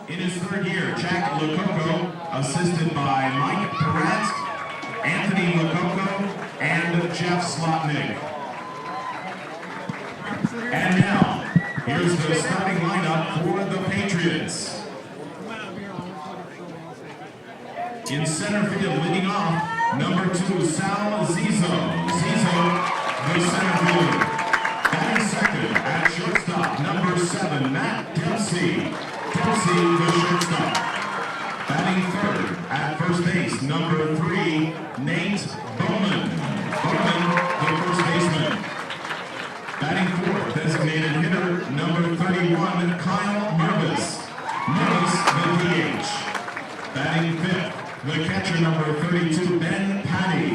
In his third year, Jack Lococo, assisted by Mike Perez, Anthony Lococo, and Jeff Slotnick. And now, here's the starting lineup for the Patriots. In center field, leading off, number 2, Sal Zizzo. Zizzo, the center fielder. Batting second at shortstop, number 7, Matt Dempsey. Dempsey, the shortstop. Batting third at first base, number 3, Nate Bowman. Bowman, the first baseman. Batting fourth, designated hitter, number 31, Kyle Mervis. Mervis, the DH. Batting fifth, the catcher, number 32, Ben Patty.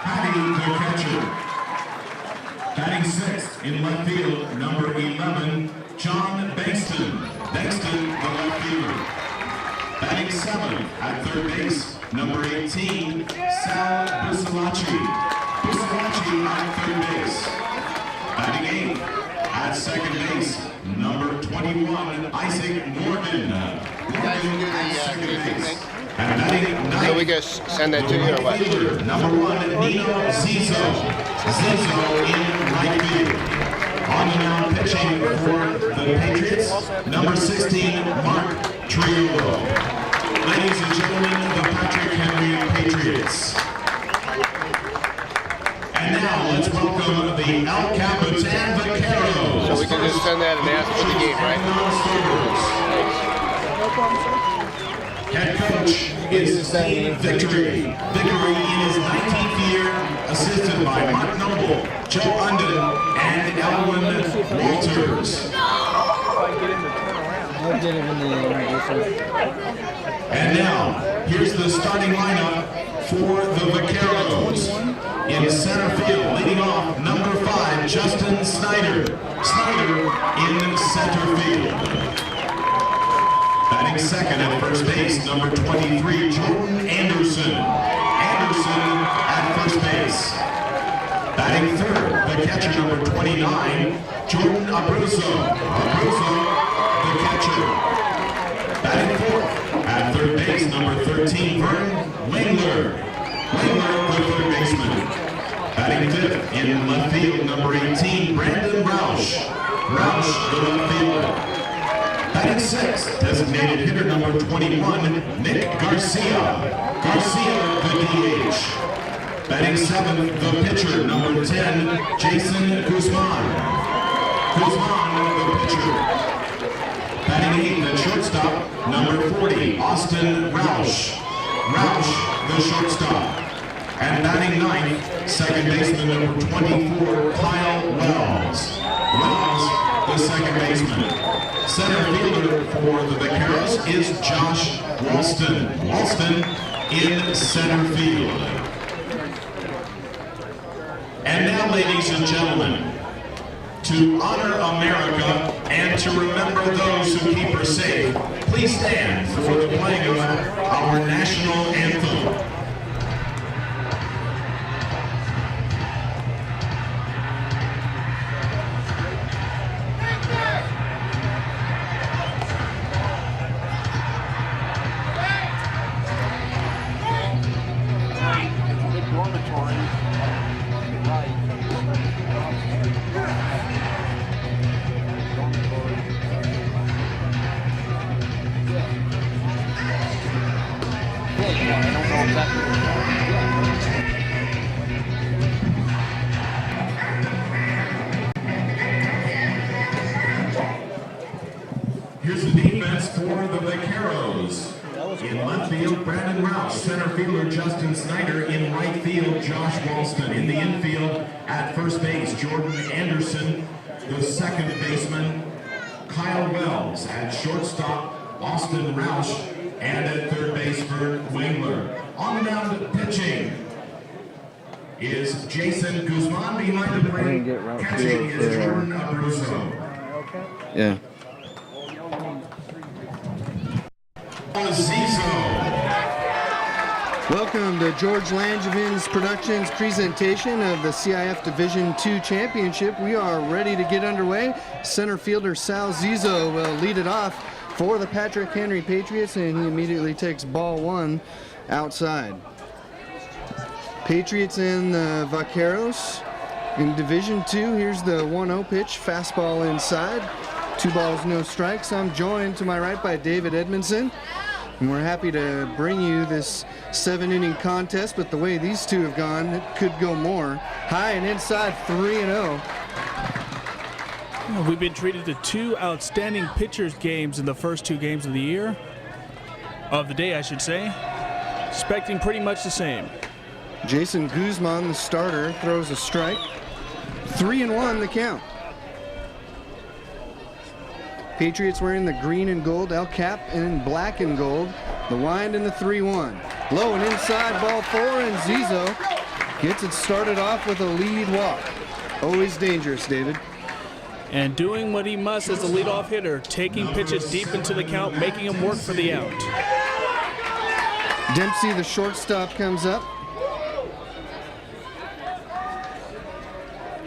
Patty, the catcher. Batting sixth, in left field, number 11, John Bankston. Bankston, the left fielder. Batting seventh, at third base, number 18, Sal Busalacci. Busalacci at third base. Batting eighth, at second base, number 21, Isaac Morgan. Morgan at second base. And batting ninth, so we just send that to you or what? Fielder, number 1, Nino Zizzo. Zizzo in right field. On the mound pitching for the Patriots, number 16, Mark Triolo. Ladies and gentlemen, the Patrick Henry Patriots. And now let's welcome the El Capitan Vaqueros. So we can just send that and ask for the game, right? Head coach is Steve Victory. Victory in his 19th year, assisted by Mark Noble, Joe Unden, and Elwin Walters. And now, here's the starting lineup for the Vaqueros. In center field, leading off, number 5, Justin Snyder. Snyder in center field. Batting second at first base, number 23, Jordan Anderson. Anderson at first base. Batting third, the catcher, number 29, Jordan Abruzzo. Abruzzo, the catcher. Batting fourth, at third base, number 13, Vern Wengler. Wengler, the third baseman. Batting fifth, in left field, number 18, Brandon Roush. Roush, the left fielder. Batting sixth, designated hitter, number 21, Nick Garcia. Garcia, the DH. Batting seventh, the pitcher, number 10, Jason Guzman. Guzman, the pitcher. Batting eighth, the shortstop, number 40, Austin Roush. Roush, the shortstop. And batting ninth, second baseman, number 24, Kyle Wells. Wells, the second baseman. Center fielder for the Vaqueros is Josh Walston. Walston in center field. And now, ladies and gentlemen, to honor America and to remember those who keep her safe, please stand for the playing of our national anthem. field, Brandon Roush. Center fielder, Justin Snyder. In right field, Josh Walston. In the infield, at first base, Jordan Anderson. The second baseman, Kyle Wells. At shortstop, Austin Roush. And at third base for Wingler. On the mound pitching is Jason Guzman. Behind the plate, catching is Jordan Abruzzo. Yeah. Welcome to George Langevin's Productions presentation of the CIF Division II Championship. We are ready to get underway. Center fielder Sal Zizzo will lead it off for the Patrick Henry Patriots, and he immediately takes ball one outside. Patriots and the Vaqueros in Division II. Here's the 1-0 pitch, fastball inside. 2 balls, no strikes. I'm joined to my right by David Edmondson, and we're happy to bring you this 7-inning contest, but the way these two have gone, it could go more. High and inside, 3-0. We've been treated to 2 outstanding pitchers games in the first 2 games of the year, of the day I should say. Expecting pretty much the same. Jason Guzman, the starter, throws a strike. 3-1 the count. Patriots wearing the green and gold, El Cap in black and gold. The wind and the 3-1. Low and inside, ball 4, and Zizzo gets it started off with a lead walk. Always dangerous, David. And doing what he must as a leadoff hitter, taking pitches deep into the count, making him work for the out. Dempsey, the shortstop, comes up.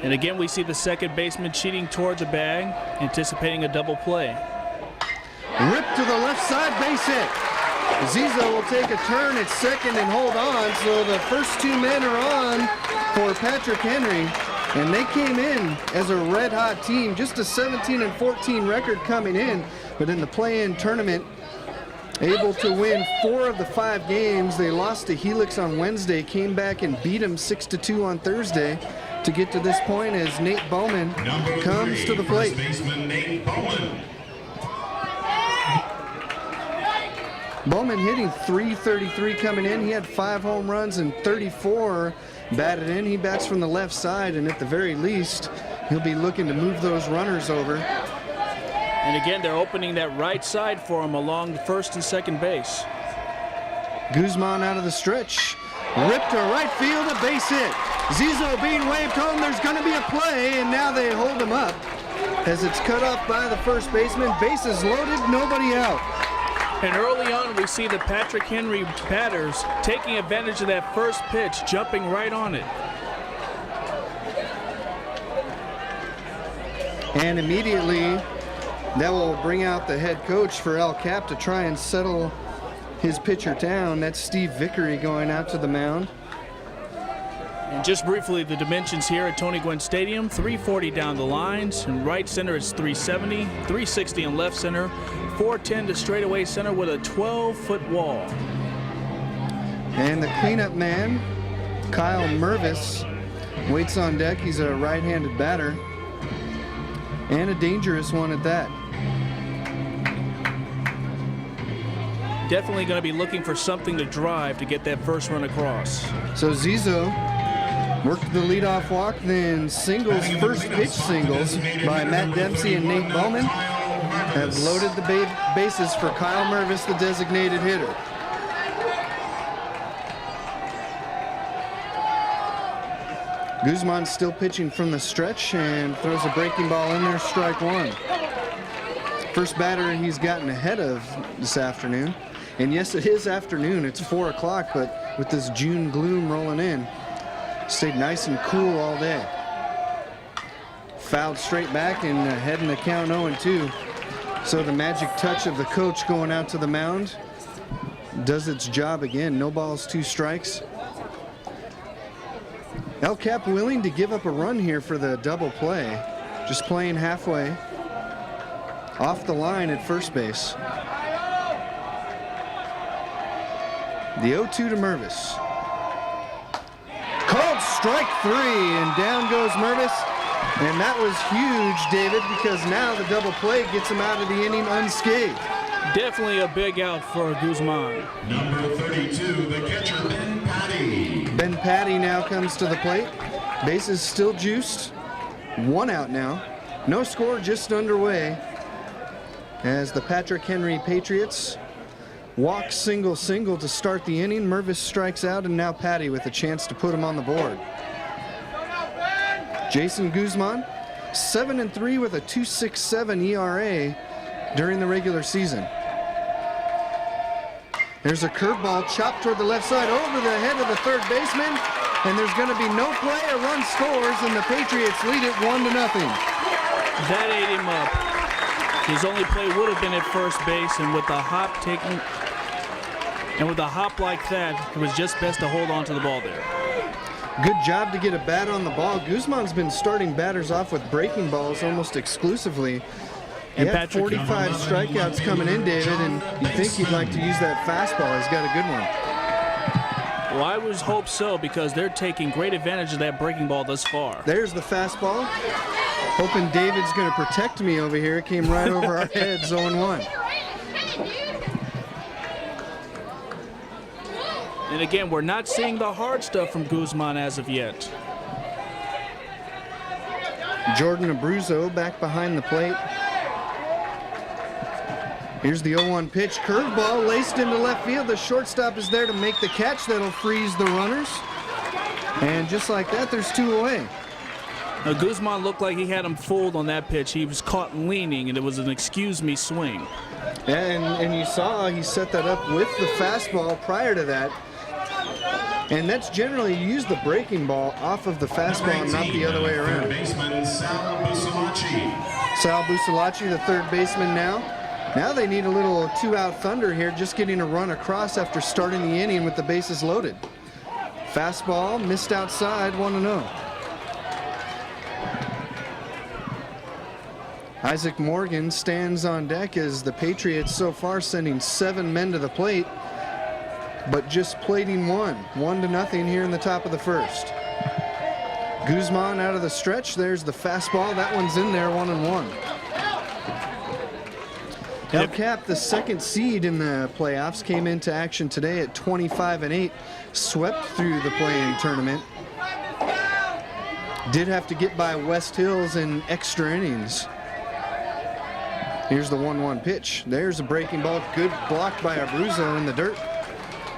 And again, we see the second baseman cheating towards a bag, anticipating a double play. Ripped to the left side, base hit. Zizzo will take a turn at second and hold on, so the first 2 men are on for Patrick Henry. And they came in as a red-hot team, just a 17-14 record coming in, but in the play-in tournament, able to win 4 of the 5 games. They lost to Helix on Wednesday, came back and beat them 6-2 on Thursday to get to this point as Nate Bowman comes to the plate. First baseman Nate Bowman. Bowman hitting .333 coming in. He had 5 home runs and 34 batted in. He bats from the left side, and at the very least, he'll be looking to move those runners over. And again, they're opening that right side for him along the first and second base. Guzman out of the stretch. Ripped to right field, a base hit. Zizzo being waved home. There's going to be a play, and now they hold him up as it's cut off by the first baseman. Bases loaded, nobody out. And early on, we see the Patrick Henry batters taking advantage of that first pitch, jumping right on it. And immediately, that will bring out the head coach for El Cap to try and settle his pitcher down. That's Steve Vickery going out to the mound. And just briefly, the dimensions here at Tony Gwynn Stadium, 340 down the lines. In right center, it's 370, 360 in left center, 410 to straightaway center with a 12-foot wall. And the cleanup man, Kyle Mervis, waits on deck. He's a right-handed batter, and a dangerous one at that. Definitely going to be looking for something to drive to get that first run across. So Zizzo worked the leadoff walk, then singles, first pitch singles by Matt Dempsey and Nate Bowman have loaded the bases for Kyle Mervis, the designated hitter. Guzman still pitching from the stretch and throws a breaking ball in there, strike 1. First batter he's gotten ahead of this afternoon. And yes, it is afternoon, it's 4 o'clock, but with this June gloom rolling in, stayed nice and cool all day. Fouled straight back and heading the count 0-2. So the magic touch of the coach going out to the mound does its job again. No balls, 2 strikes. El Cap willing to give up a run here for the double play. Just playing halfway. Off the line at first base. The 0-2 to Mervis. Called strike 3, and down goes Mervis. And that was huge, David, because now the double play gets him out of the inning unscathed. Definitely a big out for Guzman. Number 32, the catcher, Ben Patty. Ben Patty now comes to the plate. Bases still juiced. 1 out now. No score, just underway. As the Patrick Henry Patriots walk single to start the inning. Mervis strikes out, and now Patty with a chance to put him on the board. Jason Guzman, 7-3 with a 2.67 ERA during the regular season. There's a curveball chopped toward the left side over the head of the third baseman, and there's going to be no play. A run scores, and the Patriots lead it 1-0. That ate him up. His only play would have been at first base, and with a hop like that, it was just best to hold on to the ball there. Good job to get a bat on the ball. Guzman's been starting batters off with breaking balls almost exclusively. He had 45 strikeouts coming in, David, and you think he'd like to use that fastball. He's got a good one. Well, I would hope so, because they're taking great advantage of that breaking ball thus far. There's the fastball. Hoping David's going to protect me over here. It came right over our heads, 0-1. And again, we're not seeing the hard stuff from Guzman as of yet. Jordan Abruzzo back behind the plate. Here's the 0-1 pitch. Curveball laced into left field. The shortstop is there to make the catch. That'll freeze the runners. And just like that, there's 2 away. Now, Guzman looked like he had him fooled on that pitch. He was caught leaning, and it was an excuse me swing. And you saw he set that up with the fastball prior to that. And that's generally, you use the breaking ball off of the fastball and not the other way around. Third baseman, Sal Busalachi. Sal Busalachi, the third baseman now. Now they need a little 2-out thunder here, just getting a run across after starting the inning with the bases loaded. Fastball missed outside, 1-0. Isaac Morgan stands on deck as the Patriots so far sending 7 men to the plate, but just plating 1-0 here in the top of the first. Guzman out of the stretch. There's the fastball. That one's in there, 1-1. El Cap, the second seed in the playoffs, came into action today at 25-8, swept through the play-in tournament. Did have to get by West Hills in extra innings. Here's the 1-1 pitch. There's a breaking ball. Good block by Abruzzo in the dirt.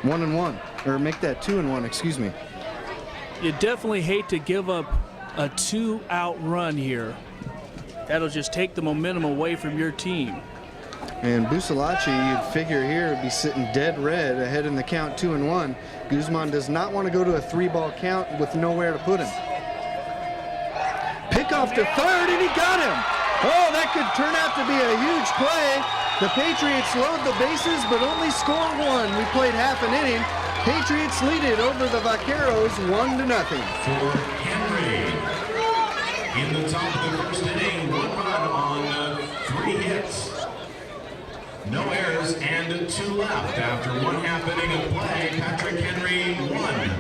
1-1, or make that 2-1, excuse me. You definitely hate to give up a 2-out run here. That'll just take the momentum away from your team. And Busalachi, you'd figure here, would be sitting dead red ahead in the count 2-1. Guzman does not want to go to a 3-ball count with nowhere to put him. Pick off to third, and he got him. Oh, that could turn out to be a huge play. The Patriots load the bases, but only score 1. We played half an inning. Patriots lead it over the Vaqueros 1-0. For Henry. In the top of the first inning, 1 run on 3 hits. No errors and 2 left. After 1/2 inning of play, Patrick Henry 1.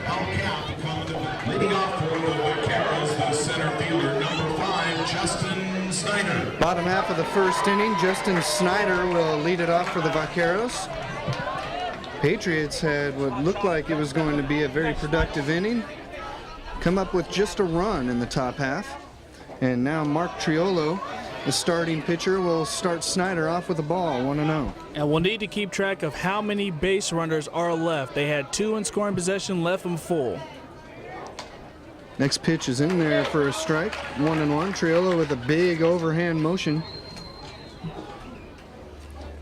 El Cap coming leading off for the Vaqueros, the center fielder, number 5, Justin Snyder. Bottom half of the first inning, Justin Snyder will lead it off for the Vaqueros. Patriots had what looked like it was going to be a very productive inning. Come up with just a run in the top half. And now Mark Triolo, the starting pitcher, will start Snyder off with a ball, 1-0. And we'll need to keep track of how many base runners are left. They had 2 in scoring possession, left them full. Next pitch is in there for a strike, 1-1. Triolo with a big overhand motion.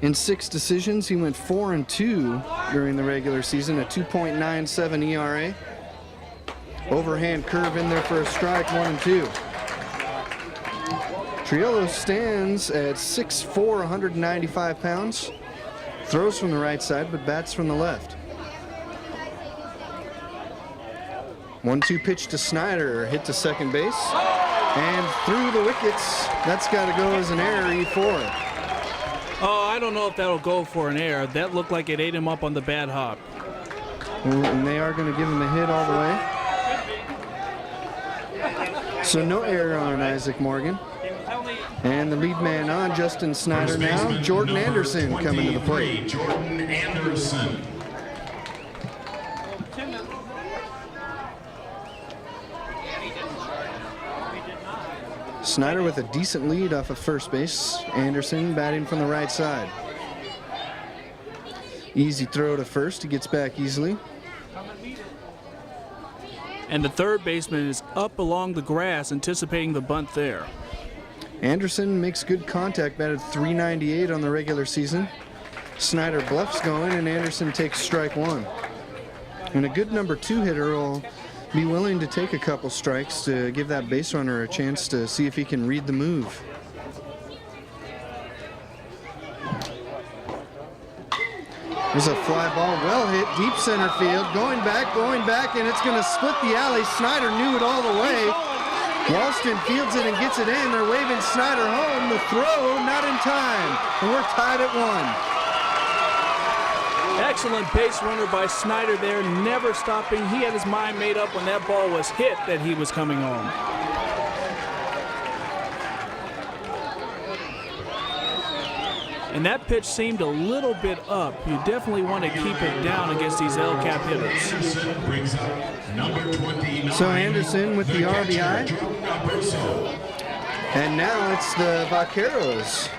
In 6 decisions, he went 4-2 during the regular season, a 2.97 ERA. Overhand curve in there for a strike, 1-2. Triolo stands at 6'4", 195 pounds. Throws from the right side, but bats from the left. 1-2 pitch to Snyder, hit to second base. And through the wickets, that's got to go as an error, E4. Oh, I don't know if that'll go for an error. That looked like it ate him up on the bad hop. And they are going to give him a hit all the way. So no error on Isaac Morgan. And the lead man on, Justin Snyder now. Jordan Anderson coming to the plate. Jordan Anderson. Snyder with a decent lead off of first base. Anderson batting from the right side. Easy throw to first. He gets back easily. And the third baseman is up along the grass, anticipating the bunt there. Anderson makes good contact, batted .398 on the regular season. Snyder bluffs going, and Anderson takes strike one. And a good number 2 hitter will be willing to take a couple strikes to give that base runner a chance to see if he can read the move. There's a fly ball, well hit, deep center field, going back, and it's going to split the alley. Snyder knew it all the way. Walston fields it and gets it in. They're waving Snyder home. The throw, not in time, and we're tied at 1. Excellent base runner by Snyder there, never stopping. He had his mind made up when that ball was hit that he was coming home. And that pitch seemed a little bit up. You definitely want to keep it down against these LCAP hitters. So Anderson with the RBI. And now it's the Vaqueros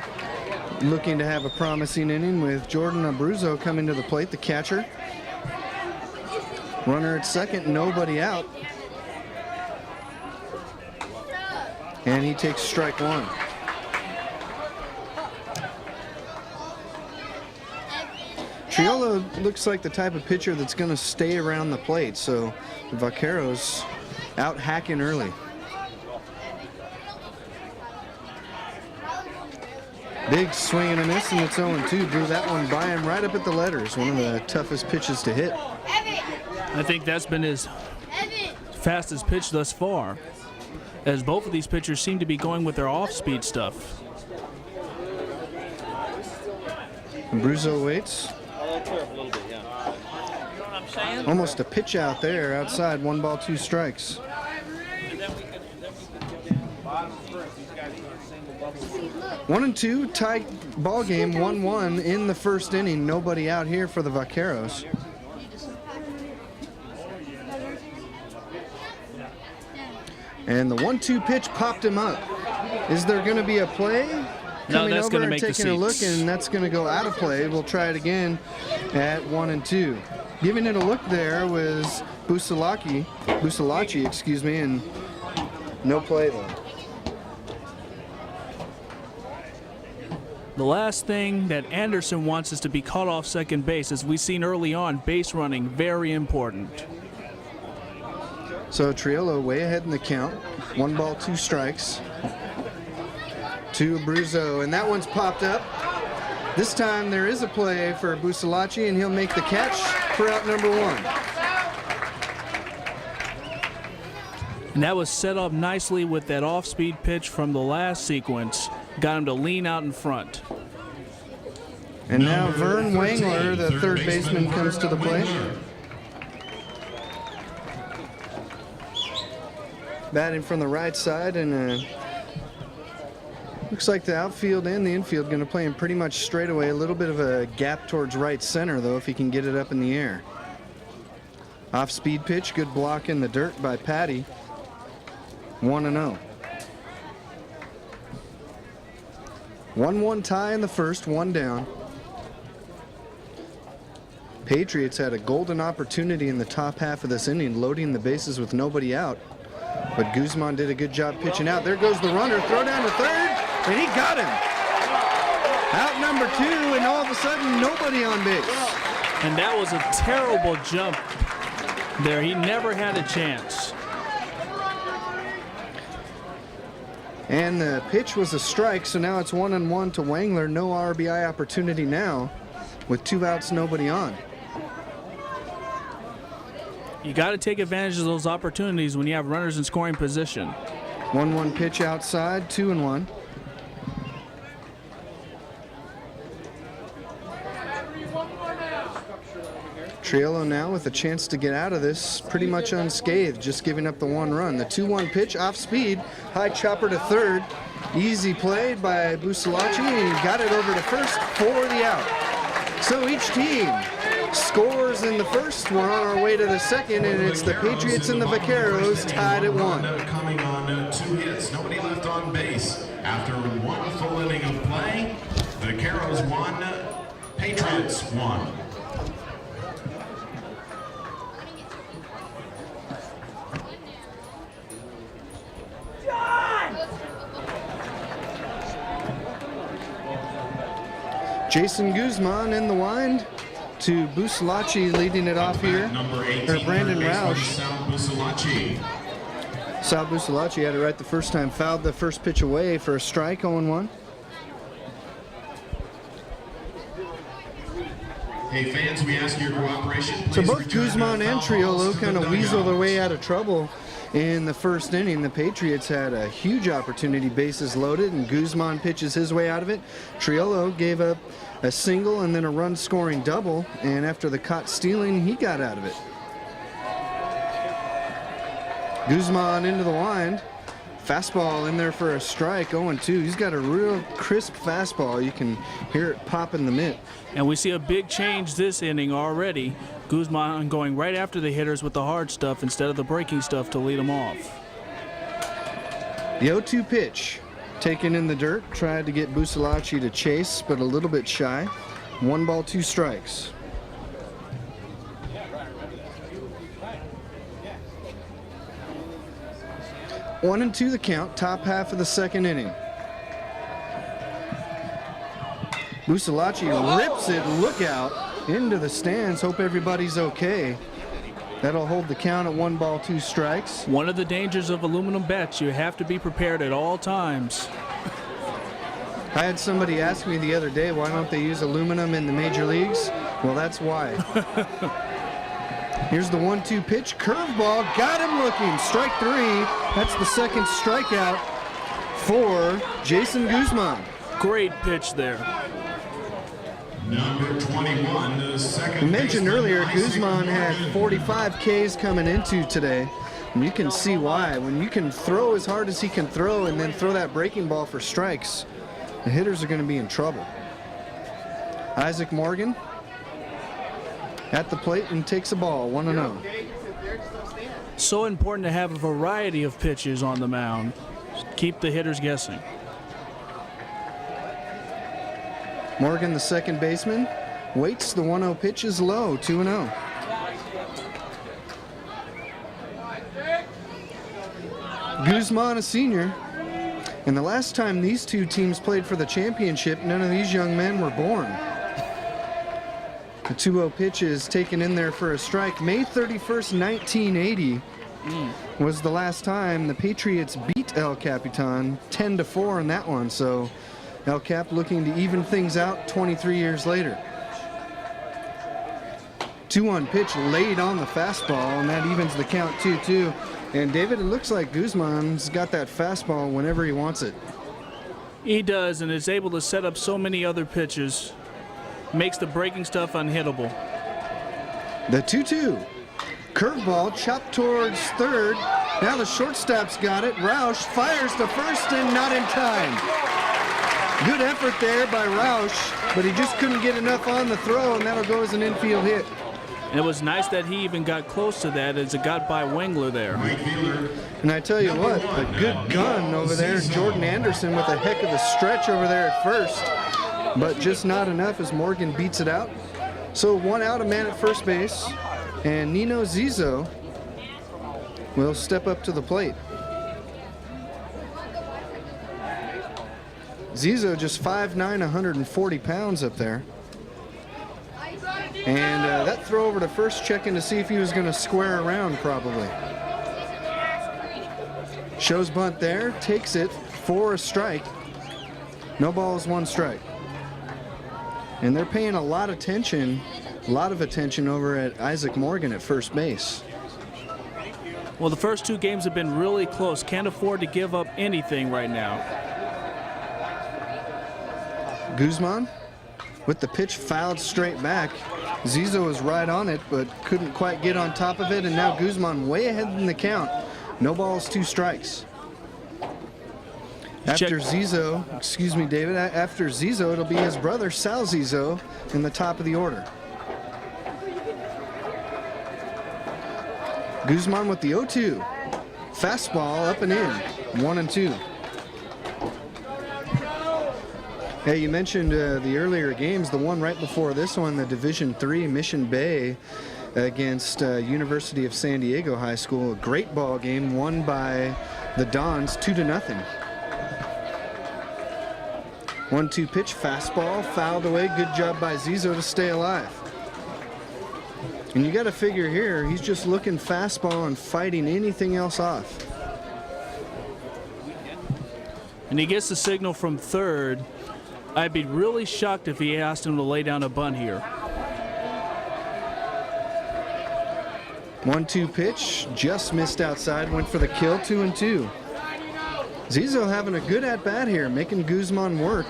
looking to have a promising inning with Jordan Abruzzo coming to the plate, the catcher. Runner at second, nobody out. And he takes strike one. Triolo looks like the type of pitcher that's going to stay around the plate, so the Vaqueros out hacking early. Big swing and a miss, and it's 0-2. Drew that one by him right up at the letters. One of the toughest pitches to hit. I think that's been his fastest pitch thus far, as both of these pitchers seem to be going with their off-speed stuff. Abruzzo waits. Almost a pitch out there, outside, 1 ball, 2 strikes. One and two, tight ball game, 1-1 in the first inning. Nobody out here for the Vaqueros. And the 1-2 pitch popped him up. Is there going to be a play? No, that's going to make the taking a look, seats. and that's going to go out of play. We'll try it again at 1-2. Giving it a look there was Busalachi, excuse me, and no play though. The last thing that Anderson wants is to be caught off second base. As we've seen early on, base running, very important. So Triolo way ahead in the count. 1 ball, 2 strikes. To Abruzzo, and that one's popped up. This time there is a play for Busalachi, and he'll make the catch for out number 1. And that was set up nicely with that off-speed pitch from the last sequence. Got him to lean out in front. And now Vern Wangler, the third baseman, comes to the plate. Batting from the right side, and looks like the outfield and the infield going to play him pretty much straight away. A little bit of a gap towards right center, though, if he can get it up in the air. Off-speed pitch, good block in the dirt by Patty. 1-0. 1-1 tie in the first, 1 down. Patriots had a golden opportunity in the top half of this inning, loading the bases with nobody out. But Guzman did a good job pitching out. There goes the runner, throw down to third, and he got him. Out number 2, and all of a sudden, nobody on base. And that was a terrible jump there. He never had a chance. And the pitch was a strike, so now it's 1-1 to Wangler. No RBI opportunity now with 2 outs, nobody on. You got to take advantage of those opportunities when you have runners in scoring position. 1-1 pitch outside, 2-1. Triolo now with a chance to get out of this pretty much unscathed, just giving up the 1 run. The 2-1 pitch off speed, high chopper to third. Easy play by Busalacci, and he got it over to first for the out. So each team scores in the first. We're on our way to the second, and it's the Patriots and the Vaqueros tied at 1. Coming on 2 hits, nobody left on base. After 1 full inning of play, the Vaqueros 1, Patriots 1. Jason Guzman in the wind to Busalacci leading it off here. Or Brandon Roush. Sal Busalacci had it right the first time, fouled the first pitch away for a strike, 0-1. Hey fans, we ask your cooperation. So both Guzman and Triolo kind of weasel their way out of trouble in the first inning. The Patriots had a huge opportunity, bases loaded, and Guzman pitches his way out of it. Triolo gave up a single and then a run-scoring double, and after the caught stealing, he got out of it. Guzman into the wind. Fastball in there for a strike, 0-2. He's got a real crisp fastball. You can hear it pop in the mitt. And we see a big change this inning already. Guzman going right after the hitters with the hard stuff instead of the breaking stuff to lead them off. The 0-2 pitch, taken in the dirt, tried to get Busalacci to chase, but a little bit shy. 1 ball, 2 strikes. One and 2 the count, top half of the second inning. Busalacci rips it, look out, into the stands. Hope everybody's okay. That'll hold the count at 1 ball, 2 strikes. One of the dangers of aluminum bats, you have to be prepared at all times. I had somebody ask me the other day, why don't they use aluminum in the major leagues? Well, that's why. Here's the 1-2 pitch, curveball, got him looking, strike 3. That's the second strikeout for Jason Guzman. Great pitch there. Number 21, the second. We mentioned earlier, Guzman had 45 Ks coming into today. And you can see why. When you can throw as hard as he can throw and then throw that breaking ball for strikes, the hitters are going to be in trouble. Isaac Morgan at the plate and takes a ball, 1-0. So important to have a variety of pitches on the mound. Keep the hitters guessing. Morgan, the second baseman, waits. The 1-0 pitch is low, 2-0. Guzman, a senior. And the last time these two teams played for the championship, none of these young men were born. The 2-0 pitch is taken in there for a strike. May 31st, 1980 was the last time the Patriots beat El Capitan 10-4 in that one. So El Cap looking to even things out 23 years later. 2-1 pitch laid on the fastball, and that evens the count 2-2. And David, it looks like Guzman's got that fastball whenever he wants it. He does, and is able to set up so many other pitches. Makes the breaking stuff unhittable. The 2-2. Curveball chopped towards third. Now the shortstop's got it. Roush fires to first and not in time. Good effort there by Roush, but he just couldn't get enough on the throw, and that'll go as an infield hit. And it was nice that he even got close to that as it got by Wengler there. And I tell you what, a good gun over there. Jordan Anderson with a heck of a stretch over there at first, but just not enough as Morgan beats it out. So 1 out, a man at first base, and Nino Zizo will step up to the plate. Zizo just 5'9", 140 pounds up there. And that throw over to first, checking to see if he was going to square around probably. Shows bunt there, takes it for a strike. No balls, 1 strike. And they're paying a lot of attention over at Isaac Morgan at first base. Well, the first 2 games have been really close. Can't afford to give up anything right now. Guzman with the pitch fouled straight back. Zizo was right on it, but couldn't quite get on top of it, and now Guzman way ahead in the count. No balls, 2 strikes. After Zizo, excuse me, David, after Zizo, it'll be his brother, Sal Zizo, in the top of the order. Guzman with the 0-2. Fastball up and in, 1-2. Hey, you mentioned the earlier games, the one right before this one, the Division III Mission Bay against University of San Diego High School. A great ball game, won by the Dons 2-0. 1-2 pitch, fastball, fouled away. Good job by Zizo to stay alive. And you got to figure here, he's just looking fastball and fighting anything else off. And he gets the signal from third. I'd be really shocked if he asked him to lay down a bunt here. 1-2 pitch, just missed outside, went for the kill, 2-2. Zizo having a good at-bat here, making Guzman work.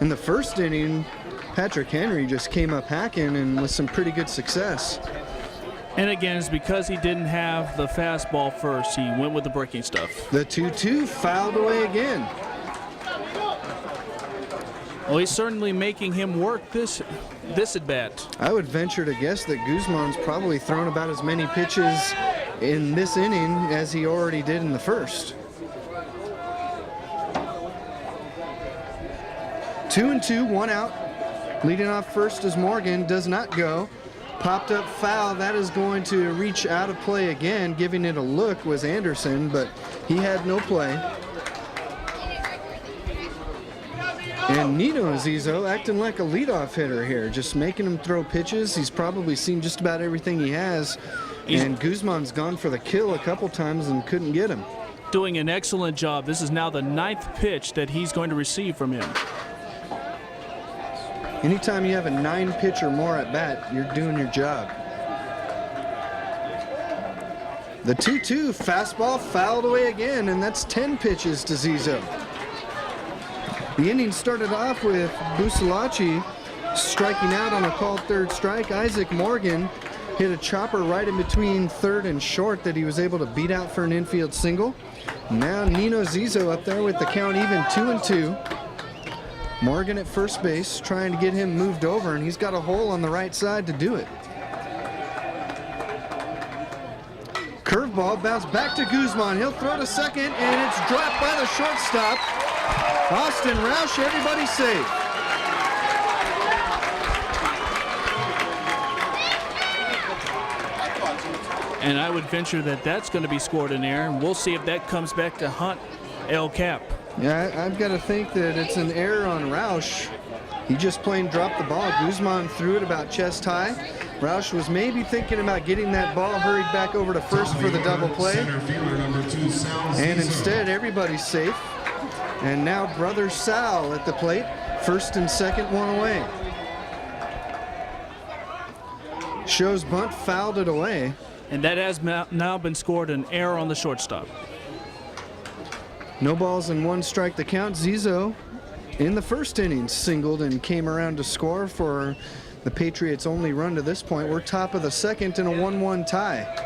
In the first inning, Patrick Henry just came up hacking and with some pretty good success. And again, it's because he didn't have the fastball first. He went with the breaking stuff. The 2-2 fouled away again. Well, he's certainly making him work this at-bat. I would venture to guess that Guzman's probably thrown about as many pitches in this inning as he already did in the first. 2-2, 1 out. Leading off first is Morgan, does not go. Popped up foul, that is going to reach out of play again. Giving it a look was Anderson, but he had no play. And Nino Zizo acting like a leadoff hitter here, just making him throw pitches. He's probably seen just about everything he has. And Guzman's gone for the kill a couple times and couldn't get him. Doing an excellent job. This is now the 9th pitch that he's going to receive from him. Anytime you have a 9-pitch or more at bat, you're doing your job. The 2-2 fastball fouled away again, and that's 10 pitches to Zizo. The inning started off with Busalacci striking out on a called third strike. Isaac Morgan hit a chopper right in between third and short that he was able to beat out for an infield single. Now Nino Zizo up there with the count even, 2-2. Morgan at first base trying to get him moved over, and he's got a hole on the right side to do it. Curveball bounced back to Guzman. He'll throw to second, and it's dropped by the shortstop. Austin Roush, everybody safe. And I would venture that that's going to be scored in there, and we'll see if that comes back to hunt El Cap. Yeah, I've got to think that it's an error on Roush. He just plain dropped the ball. Guzman threw it about chest high. Roush was maybe thinking about getting that ball, hurried back over to first for the double play. And instead, everybody's safe. And now brother Sal at the plate. First and second, one away. Shows bunt, fouled it away. And that has now been scored an error on the shortstop. No balls and 1 strike the count. Zizo in the first inning singled and came around to score for the Patriots' only run to this point. We're top of the second in a 1-1 tie.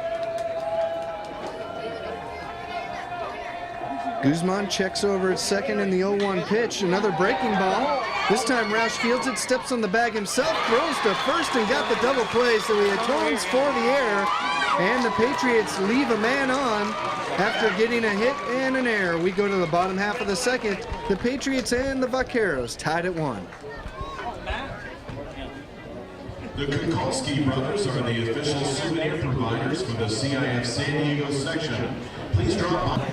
Guzman checks over at second in the 0-1 pitch. Another breaking ball. This time Roush fields it, steps on the bag himself, throws to first and got the double play, so he atones for the error. And the Patriots leave a man on after getting a hit and an error. We go to the bottom half of the second. The Patriots and the Vaqueros tied at 1. The Kukulski brothers are the official souvenir providers for the CIF San Diego section. Please drop by.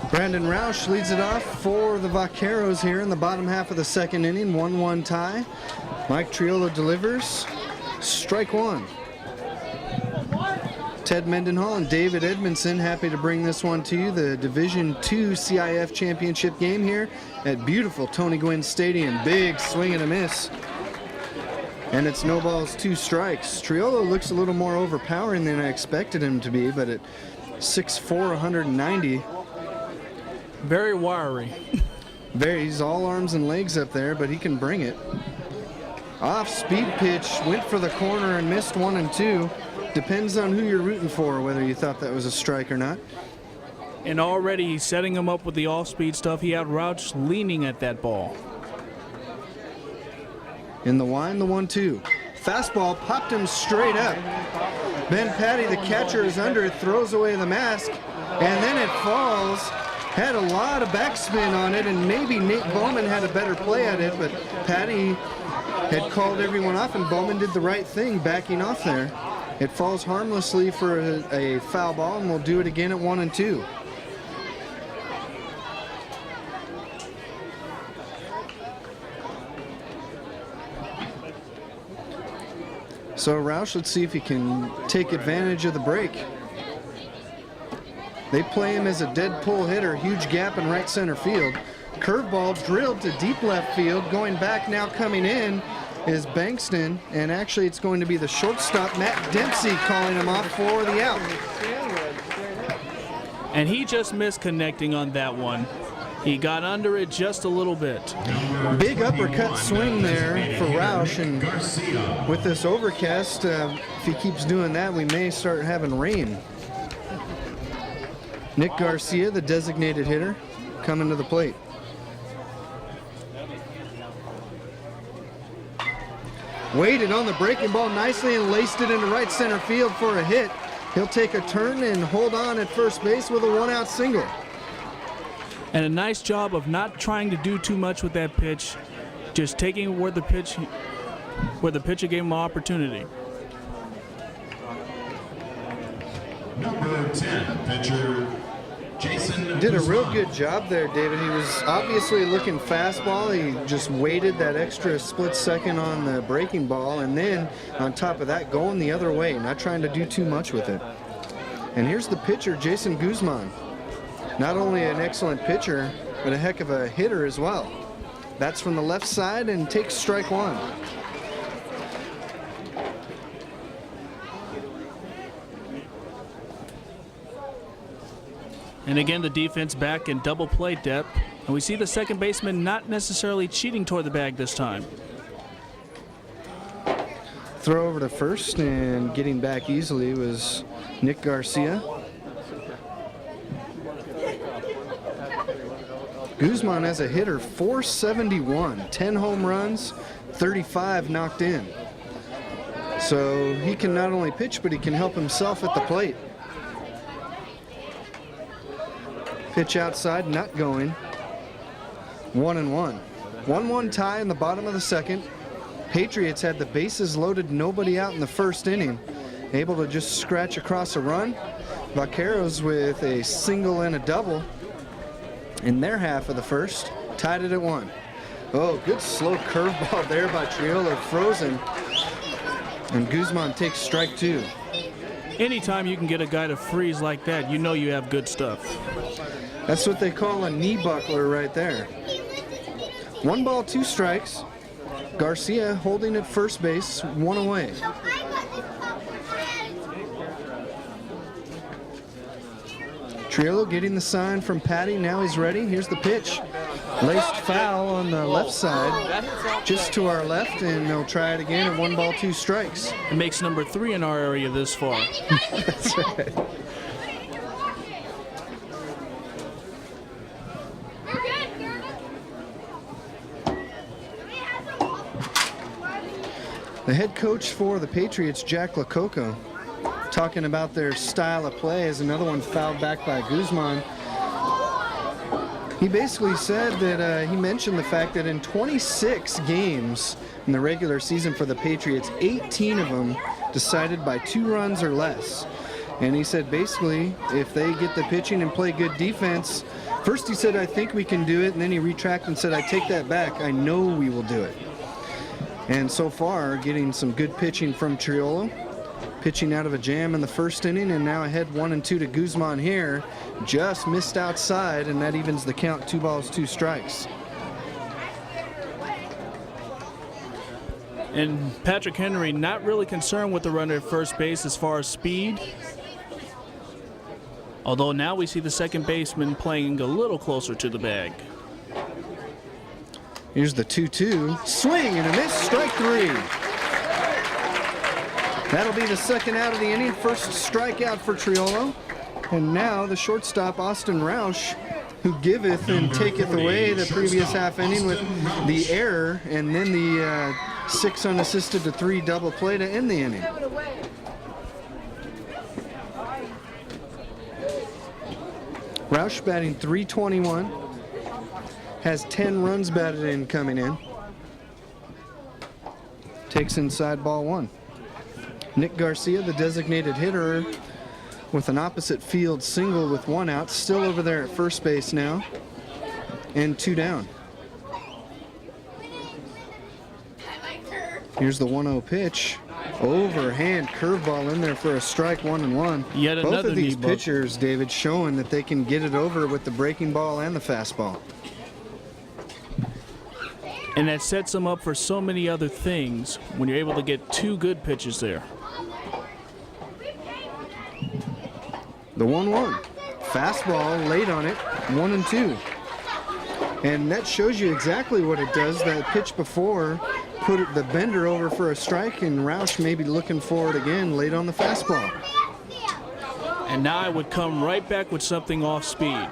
Brandon Roush leads it off for the Vaqueros here in the bottom half of the second inning. 1-1 tie. Mike Triolo delivers. Strike 1. Ted Mendenhall and David Edmondson happy to bring this one to you. The Division II CIF championship game here at beautiful Tony Gwynn Stadium. Big swing and a miss. And it's no balls, 2 strikes. Triolo looks a little more overpowering than I expected him to be, but at 6'4", 190. Very wiry. He's all arms and legs up there, but he can bring it. Off speed pitch, went for the corner and missed 1 and 2. Depends on who you're rooting for, whether you thought that was a strike or not. And already he's setting him up with the off-speed stuff. He had Roush leaning at that ball. In the wind, the 1-2. Fastball popped him straight up. Ben Patty, the catcher, is under it, throws away the mask, and then it falls. Had a lot of backspin on it, and maybe Nate Bowman had a better play at it, but Patty had called everyone off, and Bowman did the right thing, backing off there. It falls harmlessly for a foul ball, and we'll do it again at 1 and 2. So Roush, let's see if he can take advantage of the break. They play him as a dead pull hitter, huge gap in right center field. Curveball drilled to deep left field. Going back now, coming in is Bankston, and actually it's going to be the shortstop, Matt Dempsey, calling him off for the out. And he just missed connecting on that one. He got under it just a little bit. Big uppercut swing there for Roush, and with this overcast, if he keeps doing that, we may start having rain. Nick Garcia, the designated hitter, coming to the plate. Waited on the breaking ball nicely and laced it into right center field for a hit. He'll take a turn and hold on at first base with a 1-out single. And a nice job of not trying to do too much with that pitch, just taking where the pitcher gave him an opportunity. Number 10, pitcher Jason Did a real Guzman. good job there, David. He was obviously looking fastball. He just waited that extra split second on the breaking ball, and then on top of that, going the other way, not trying to do too much with it. And here's the pitcher, Jason Guzman. Not only an excellent pitcher, but a heck of a hitter as well. That's from the left side and takes strike one. And again, the defense back in double play depth. And we see the second baseman not necessarily cheating toward the bag this time. Throw over to first, and getting back easily was Nick Garcia. Guzman as a hitter, 471, 10 home runs, 35 knocked in. So he can not only pitch, but he can help himself at the plate. Pitch outside, not going. 1-1. 1-1 tie in the bottom of the second. Patriots had the bases loaded, nobody out in the first inning. Able to just scratch across a run. Vaqueros with a single and a double in their half of the first. Tied it at 1. Oh, good slow curveball there by Triolo, frozen. And Guzman takes strike 2. Anytime you can get a guy to freeze like that, you know you have good stuff. That's what they call a knee buckler right there. 1 ball, 2 strikes. Garcia holding at first base, 1 away. Triolo getting the sign from Patty. Now he's ready. Here's the pitch. Laced foul on the left side, just to our left, and they'll try it again at 1 ball, 2 strikes. It makes number 3 in our area this far. That's right. The head coach for the Patriots, Jack Lococo, talking about their style of play as another one fouled back by Guzman. He basically said that he mentioned the fact that in 26 games in the regular season for the Patriots, 18 of them decided by 2 runs or less. And he said basically if they get the pitching and play good defense, first he said, I think we can do it, and then he retracted and said, I take that back. I know we will do it. And so far, getting some good pitching from Triolo. Pitching out of a jam in the first inning, and now ahead 1-2 to Guzman here. Just missed outside, and that evens the count, 2 balls, 2 strikes. And Patrick Henry not really concerned with the runner at first base as far as speed. Although now we see the second baseman playing a little closer to the bag. Here's the 2-2. Swing and a miss, strike 3. That'll be the second out of the inning. First strikeout for Triolo. And now the shortstop, Austin Roush, who giveth and taketh away the previous half inning with the error and then the 6 unassisted to 3 double play to end the inning. Roush batting .321, has 10 runs batted in coming in. Takes inside ball 1. Nick Garcia, the designated hitter, with an opposite field single with 1 out, still over there at first base now, and 2 down. Here's the 1-0 pitch. Overhand curveball in there for a strike, 1-1. Yet Both another of these knee bump. pitchers, David, showing that they can get it over with the breaking ball and the fastball. And that sets them up for so many other things when you're able to get 2 good pitches there. The 1-1. Fastball late on it, 1-2. And that shows you exactly what it does. That pitch before put the bender over for a strike, and Roush may be looking for it again late on the fastball. And now I would come right back with something off speed.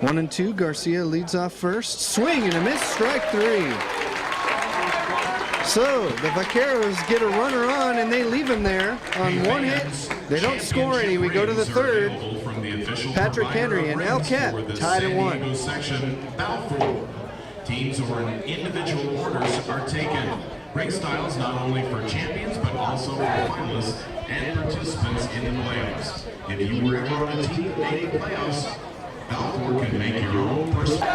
1-2, Garcia leads off first. Swing and a miss, strike 3. So the Vaqueros get a runner on and they leave him there on 1 hit. They don't score any. We go to the 3rd. Patrick Henry and El Cap tied at 1. Teams or in individual orders are taken. Race styles not only for champions but also for finalists and participants in the playoffs. If you were ever on a team that made the playoffs, Balfour can make your own personal.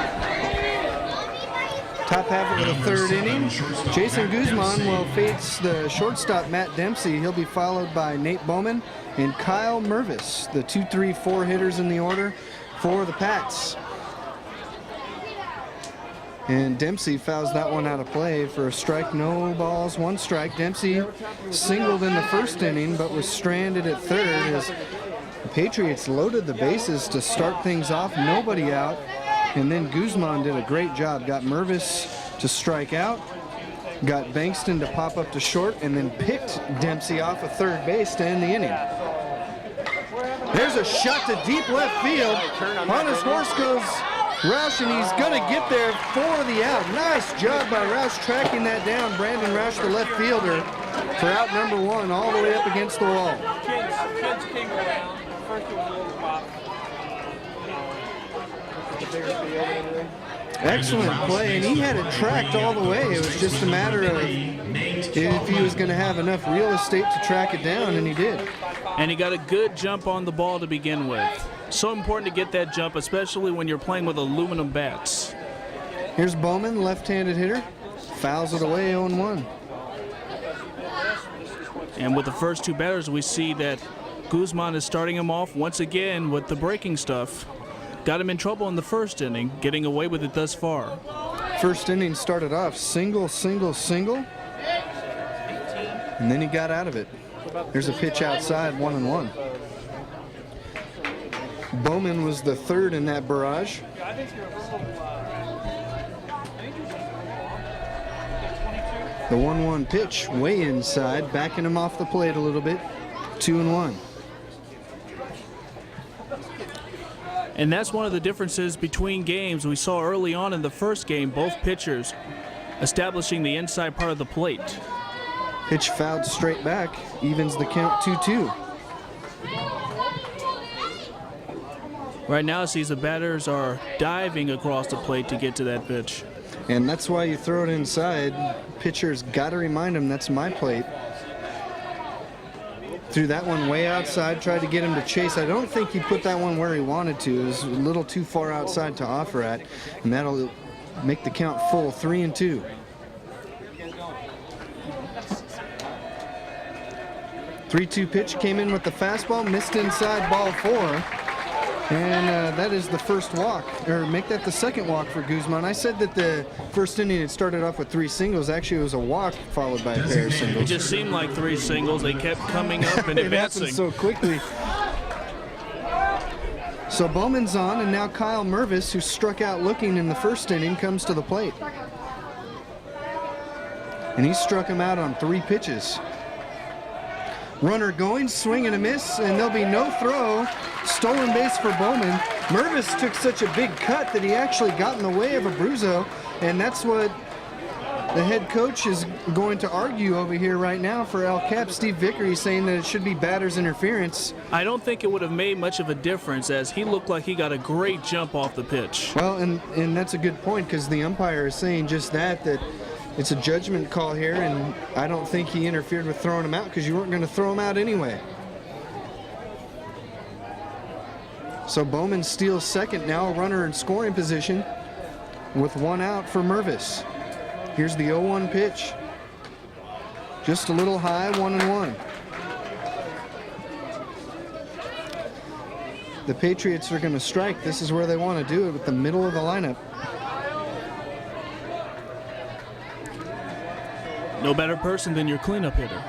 Top half of the 3rd inning. Jason Guzman will face the shortstop Matt Dempsey. He'll be followed by Nate Bowman and Kyle Mervis, the 2, 3, 4 hitters in the order for the Pats. And Dempsey fouls that one out of play for a strike, no balls, 1 strike. Dempsey singled in the 1st inning but was stranded at 3rd as the Patriots loaded the bases to start things off, nobody out. And then Guzman did a great job. Got Mervis to strike out, got Bankston to pop up to short, and then picked Dempsey off of 3rd base to end the inning. There's a shot to deep left field. On his horse goes Roush, and he's going to get there for the out. Nice job by Roush tracking that down. Brandon Roush, the left fielder, for out number 1, all the way up against the wall. Excellent play, and he had it tracked all the way. It was just a matter of if he was going to have enough real estate to track it down, and he did. And he got a good jump on the ball to begin with. So important to get that jump, especially when you're playing with aluminum bats. Here's Bowman, left-handed hitter. Fouls it away, 0-1. And with the first 2 batters, we see that Guzman is starting him off once again with the breaking stuff. Got him in trouble in the 1st inning, getting away with it thus far. 1st inning started off single, single, single. And then he got out of it. There's a pitch outside, 1-1. Bowman was the 3rd in that barrage. The 1-1 pitch way inside, backing him off the plate a little bit. 2-1. And that's one of the differences between games. We saw early on in the 1st game, both pitchers establishing the inside part of the plate. Pitch fouled straight back, evens the count 2-2. Right now, it sees the batters are diving across the plate to get to that pitch. And that's why you throw it inside. Pitcher's got to remind him that's my plate. Threw that one way outside, tried to get him to chase. I don't think he put that one where he wanted to. It was a little too far outside to offer at, and that'll make the count full, 3-2. Three-two pitch came in with the fastball, missed inside, ball 4. And that is the first walk, or make that the second walk for Guzman. I said that the 1st inning had started off with 3 singles. Actually, it was a walk followed by a pair of It singles. just seemed like 3 singles. They kept coming up and It happened advancing. so quickly. So Bowman's on, and now Kyle Mervis, who struck out looking in the first inning, comes to the plate. And he struck him out on 3 pitches. Runner going, swing and a miss, and there'll be no throw. Stolen base for Bowman. Mervis took such a big cut that he actually got in the way of Abruzzo, and that's what the head coach is going to argue over here right now for El Cap. Steve Vickery saying that it should be batter's interference. I don't think it would have made much of a difference, as he looked like he got a great jump off the pitch. Well, and that's a good point, because the umpire is saying just that it's a judgment call here, and I don't think he interfered with throwing him out, because you weren't going to throw him out anyway. So Bowman steals second, now a runner in scoring position with 1 out for Mervis. Here's the 0-1 pitch. Just a little high, 1-1. The Patriots are going to strike. This is where they want to do it, with the middle of the lineup. No better person than your cleanup hitter.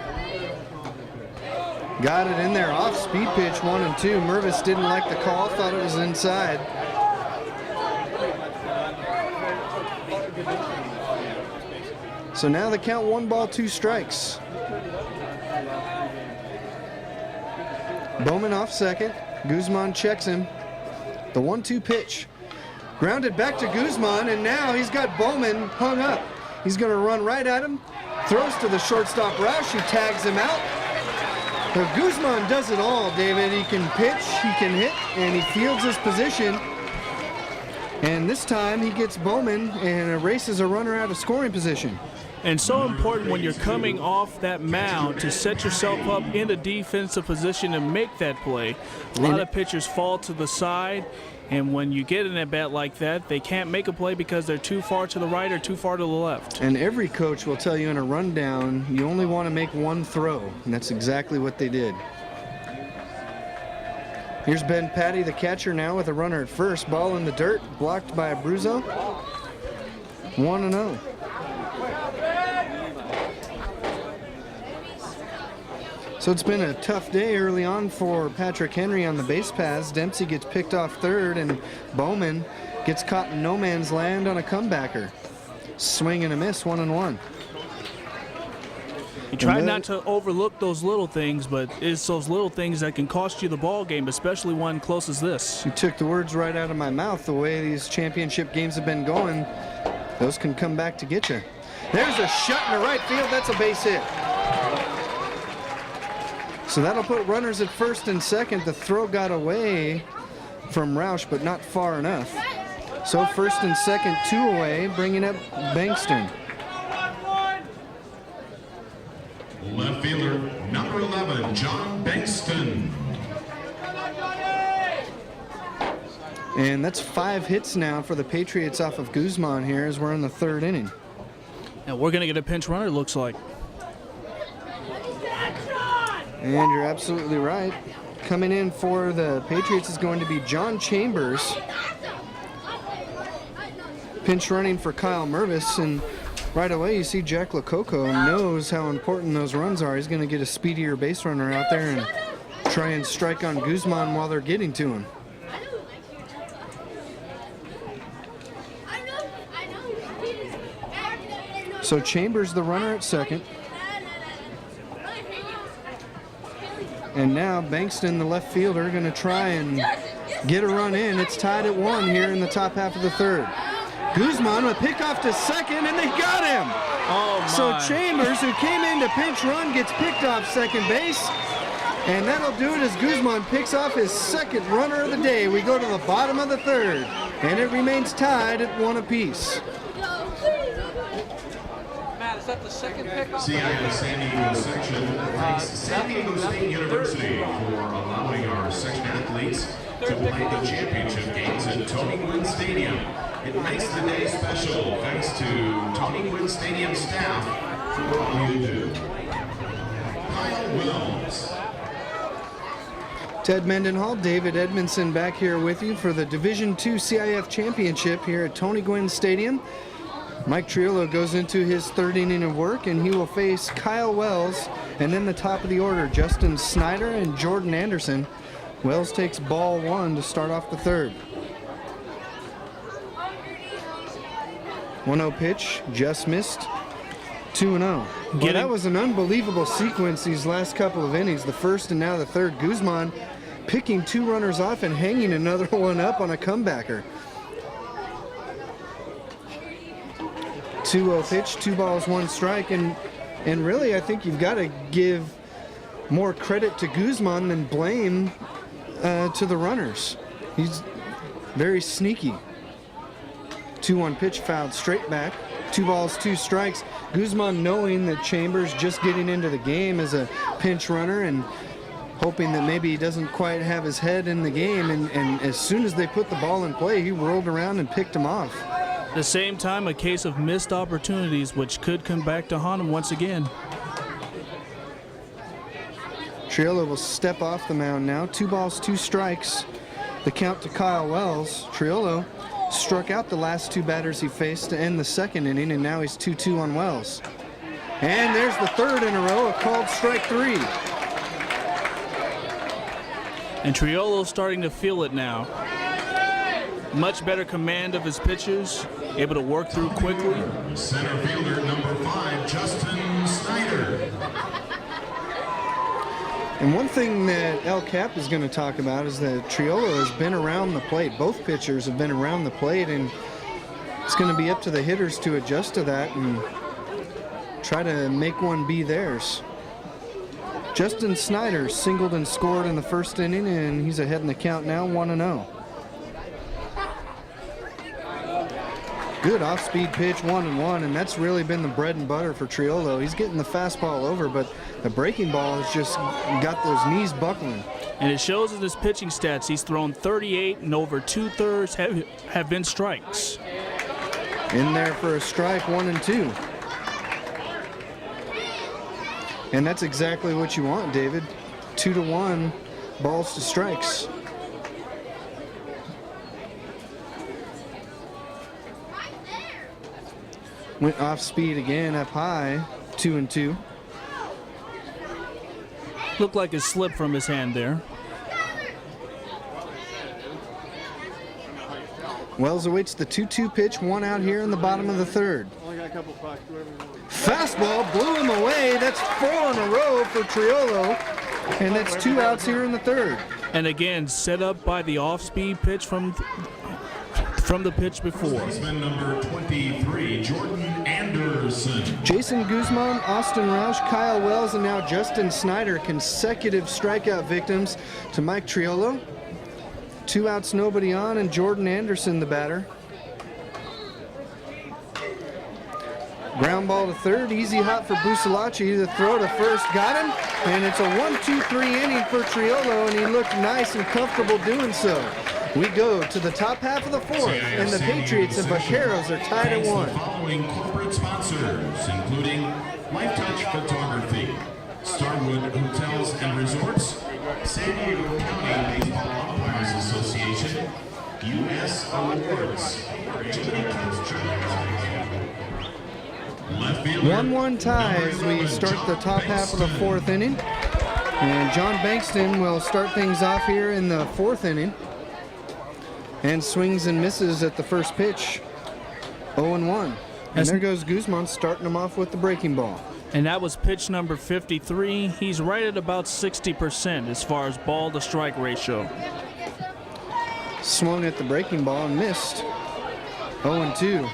Got it in there, off speed pitch, 1-2. Mervis didn't like the call, thought it was inside. So now the count 1 ball, 2 strikes. Bowman off second. Guzman checks him. The 1-2 pitch. Grounded back to Guzman, and now he's got Bowman hung up. He's going to run right at him. Throws to the shortstop Roush, who tags him out. But Guzman does it all, David. He can pitch, he can hit, and he fields his position. And this time he gets Bowman and erases a runner out of scoring position. And so important when you're coming off that mound to set yourself up in a defensive position and make that play. A lot of pitchers fall to the side, and when you get an at-bat like that, they can't make a play because they're too far to the right or too far to the left. And every coach will tell you in a rundown, you only want to make 1 throw, and that's exactly what they did. Here's Ben Patty, the catcher, now with a runner at first. Ball in the dirt, blocked by Abruzzo. 1-0. So it's been a tough day early on for Patrick Henry on the base paths. Dempsey gets picked off third, and Bowman gets caught in no man's land on a comebacker. Swing and a miss, 1-1. You try not to overlook those little things, but it's those little things that can cost you the ball game, especially one close as this. You took the words right out of my mouth. The way these championship games have been going, those can come back to get you. There's a shot in the right field. That's a base hit. So that'll put runners at first and second. The throw got away from Roush, but not far enough. So first and second, 2 away, bringing up Bankston. Left fielder, number 11, John Bankston. And that's 5 hits now for the Patriots off of Guzman here as we're in the 3rd inning. And we're going to get a pinch runner, looks like. And you're absolutely right. Coming in for the Patriots is going to be John Chambers. Pinch running for Kyle Mervis, and right away you see Jack Lococo knows how important those runs are. He's going to get a speedier base runner out there and try and strike on Guzman while they're getting to him. So Chambers the runner at second. And now Bankston, the left fielder, going to try and get a run in. It's tied at 1 here in the top half of the 3rd. Guzman with pickoff to second, and they got him. Oh, my. So Chambers, who came in to pinch run, gets picked off second base. And that'll do it as Guzman picks off his 2nd runner of the day. We go to the bottom of the 3rd, and it remains tied at 1 apiece. Matt, is that the 2nd pickup? CIF San Diego section thanks San Diego State University for allowing our section athletes to play the championship games at Tony Gwynn Stadium. It makes the day special thanks to Tony Gwynn Stadium staff for all you do. Kyle Wells. Ted Mendenhall, David Edmondson back here with you for the Division II CIF Championship here at Tony Gwynn Stadium. Mike Triolo goes into his 3rd inning of work, and he will face Kyle Wells, and then the top of the order, Justin Snyder and Jordan Anderson, Wells takes ball 1 to start off the third. 1-0 pitch, just missed. 2-0. Well, that was an unbelievable sequence these last couple of innings. The first and now the third. Guzman picking 2 runners off and hanging another one up on a comebacker. 2-0 pitch, 2 balls, 1 strike, and really I think you've got to give more credit to Guzman than blame to the runners. He's very sneaky. 2-1 pitch, fouled straight back. 2 balls, 2 strikes. Guzman knowing that Chambers just getting into the game as a pinch runner and hoping that maybe he doesn't quite have his head in the game, and as soon as they put the ball in play, he rolled around and picked him off. At the same time, a case of missed opportunities, which could come back to haunt him once again. Triolo will step off the mound now. 2 balls, 2 strikes. The count to Kyle Wells. Triolo struck out the last 2 batters he faced to end the second inning, and now he's 2-2 on Wells. And there's the third in a row, a called strike 3. And Triolo's starting to feel it now. Much better command of his pitches, able to work through quickly. Center fielder number 5, Justin Snyder. And one thing that El Cap is going to talk about is that Triolo has been around the plate. Both pitchers have been around the plate, and it's going to be up to the hitters to adjust to that and try to make one be theirs. Justin Snyder singled and scored in the first inning, and he's ahead in the count now, 1-0. Good off-speed pitch, 1-1, and that's really been the bread and butter for Triolo. He's getting the fastball over, but the breaking ball has just got those knees buckling. And it shows in his pitching stats. He's thrown 38, and over 2/3 have been strikes. In there for a strike, 1 and 2. And that's exactly what you want, David. 2-1 balls to strikes. Went off speed again, up high, 2-2. Looked like it slipped from his hand there. Wells awaits the 2-2 pitch, 1 out here in the bottom of the third. Fastball blew him away. That's 4 in a row for Triolo, and that's 2 outs here in the third. And again, set up by the off-speed pitch from the pitch before. Baseman number 23, Jordan Anderson. Jason Guzman, Austin Roush, Kyle Wells, and now Justin Snyder, consecutive strikeout victims to Mike Triolo. 2 outs, nobody on, and Jordan Anderson, the batter. Ground ball to third, easy hot for Busalacci. The throw to first, got him, and it's a 1-2-3 inning for Triolo, and he looked nice and comfortable doing so. We go to the top half of the fourth, and the Patriots and Vaqueros are tied at 1. Following corporate sponsors, including Lifetouch Photography, Starwood Hotels and Resorts, San Diego County Baseball Umpires Association, U.S. Awards, Jimmy Kids Church. 1-1 tie as we start the top half of the fourth inning. And John Bankston will start things off here in the fourth inning. And swings and misses at the first pitch. 0-1. And there goes Guzman starting him off with the breaking ball. And that was pitch number 53. He's right at about 60% as far as ball to strike ratio. Swung at the breaking ball and missed. 0-2.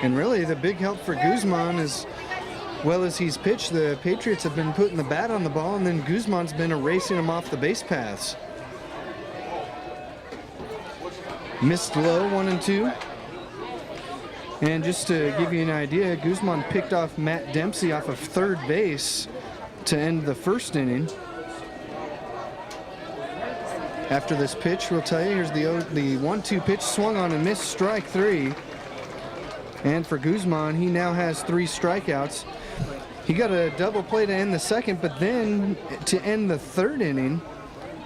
And really the big help for Guzman, as well as he's pitched, the Patriots have been putting the bat on the ball, and then Guzman's been erasing him off the base paths. Missed low, 1-2. And just to give you an idea, Guzman picked off Matt Dempsey off of third base to end the first inning. After this pitch, we'll tell you, here's the 1-2 pitch, swung on and missed, strike 3. And for Guzman, he now has 3 strikeouts. He got a double play to end the second, but then to end the third inning,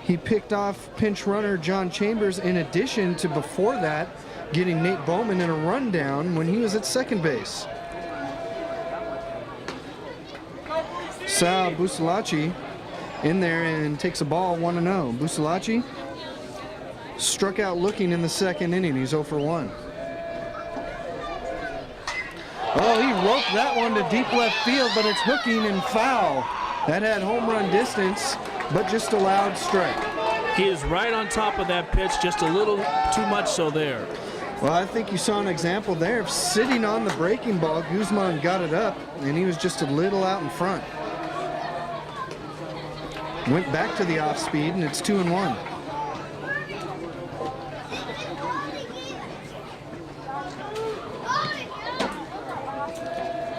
he picked off pinch runner John Chambers, in addition to before that getting Nate Bowman in a rundown when he was at second base. Sal Busalacci in there and takes a ball 1-0. Busalacci struck out looking in the second inning. He's 0 for 1. Oh, he roped that one to deep left field, but it's hooking and foul. That had home run distance, but just a loud strike. He is right on top of that pitch, just a little too much so there. Well, I think you saw an example there of sitting on the breaking ball. Guzman got it up, and he was just a little out in front. Went back to the off speed, and it's 2-1.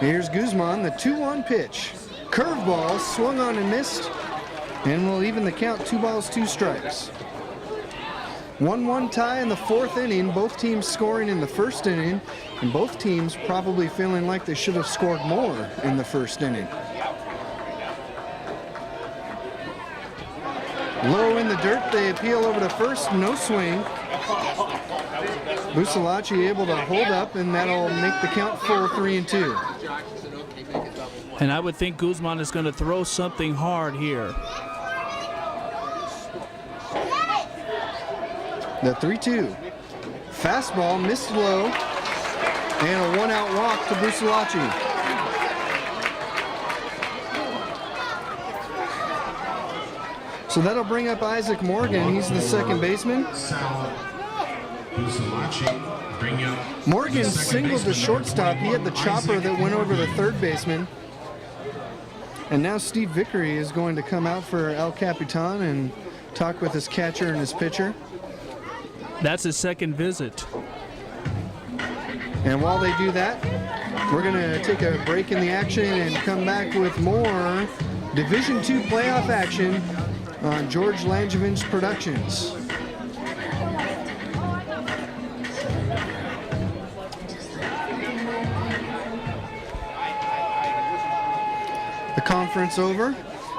Here's Guzman, the 2-1 pitch. Curveball, swung on and missed, and will even the count, 2 balls, 2 strikes. 1-1 tie in the 4th inning, both teams scoring in the 1st inning, and both teams probably feeling like they should have scored more in the 1st inning. Low in the dirt, they appeal over to first, no swing. Busalacci able to hold up, and that'll make the count full, 3-2. And I would think Guzman is going to throw something hard here. The 3-2. Fastball missed low, and a 1-out walk to Busalacci. So that'll bring up Isaac Morgan. He's the second baseman. Morgan singled the shortstop. He had the chopper that went over the third baseman. And now Steve Vickery is going to come out for El Capitan and talk with his catcher and his pitcher. That's his second visit. And while they do that, we're going to take a break in the action and come back with more Division II playoff action on George Langevin's Productions. The conference over.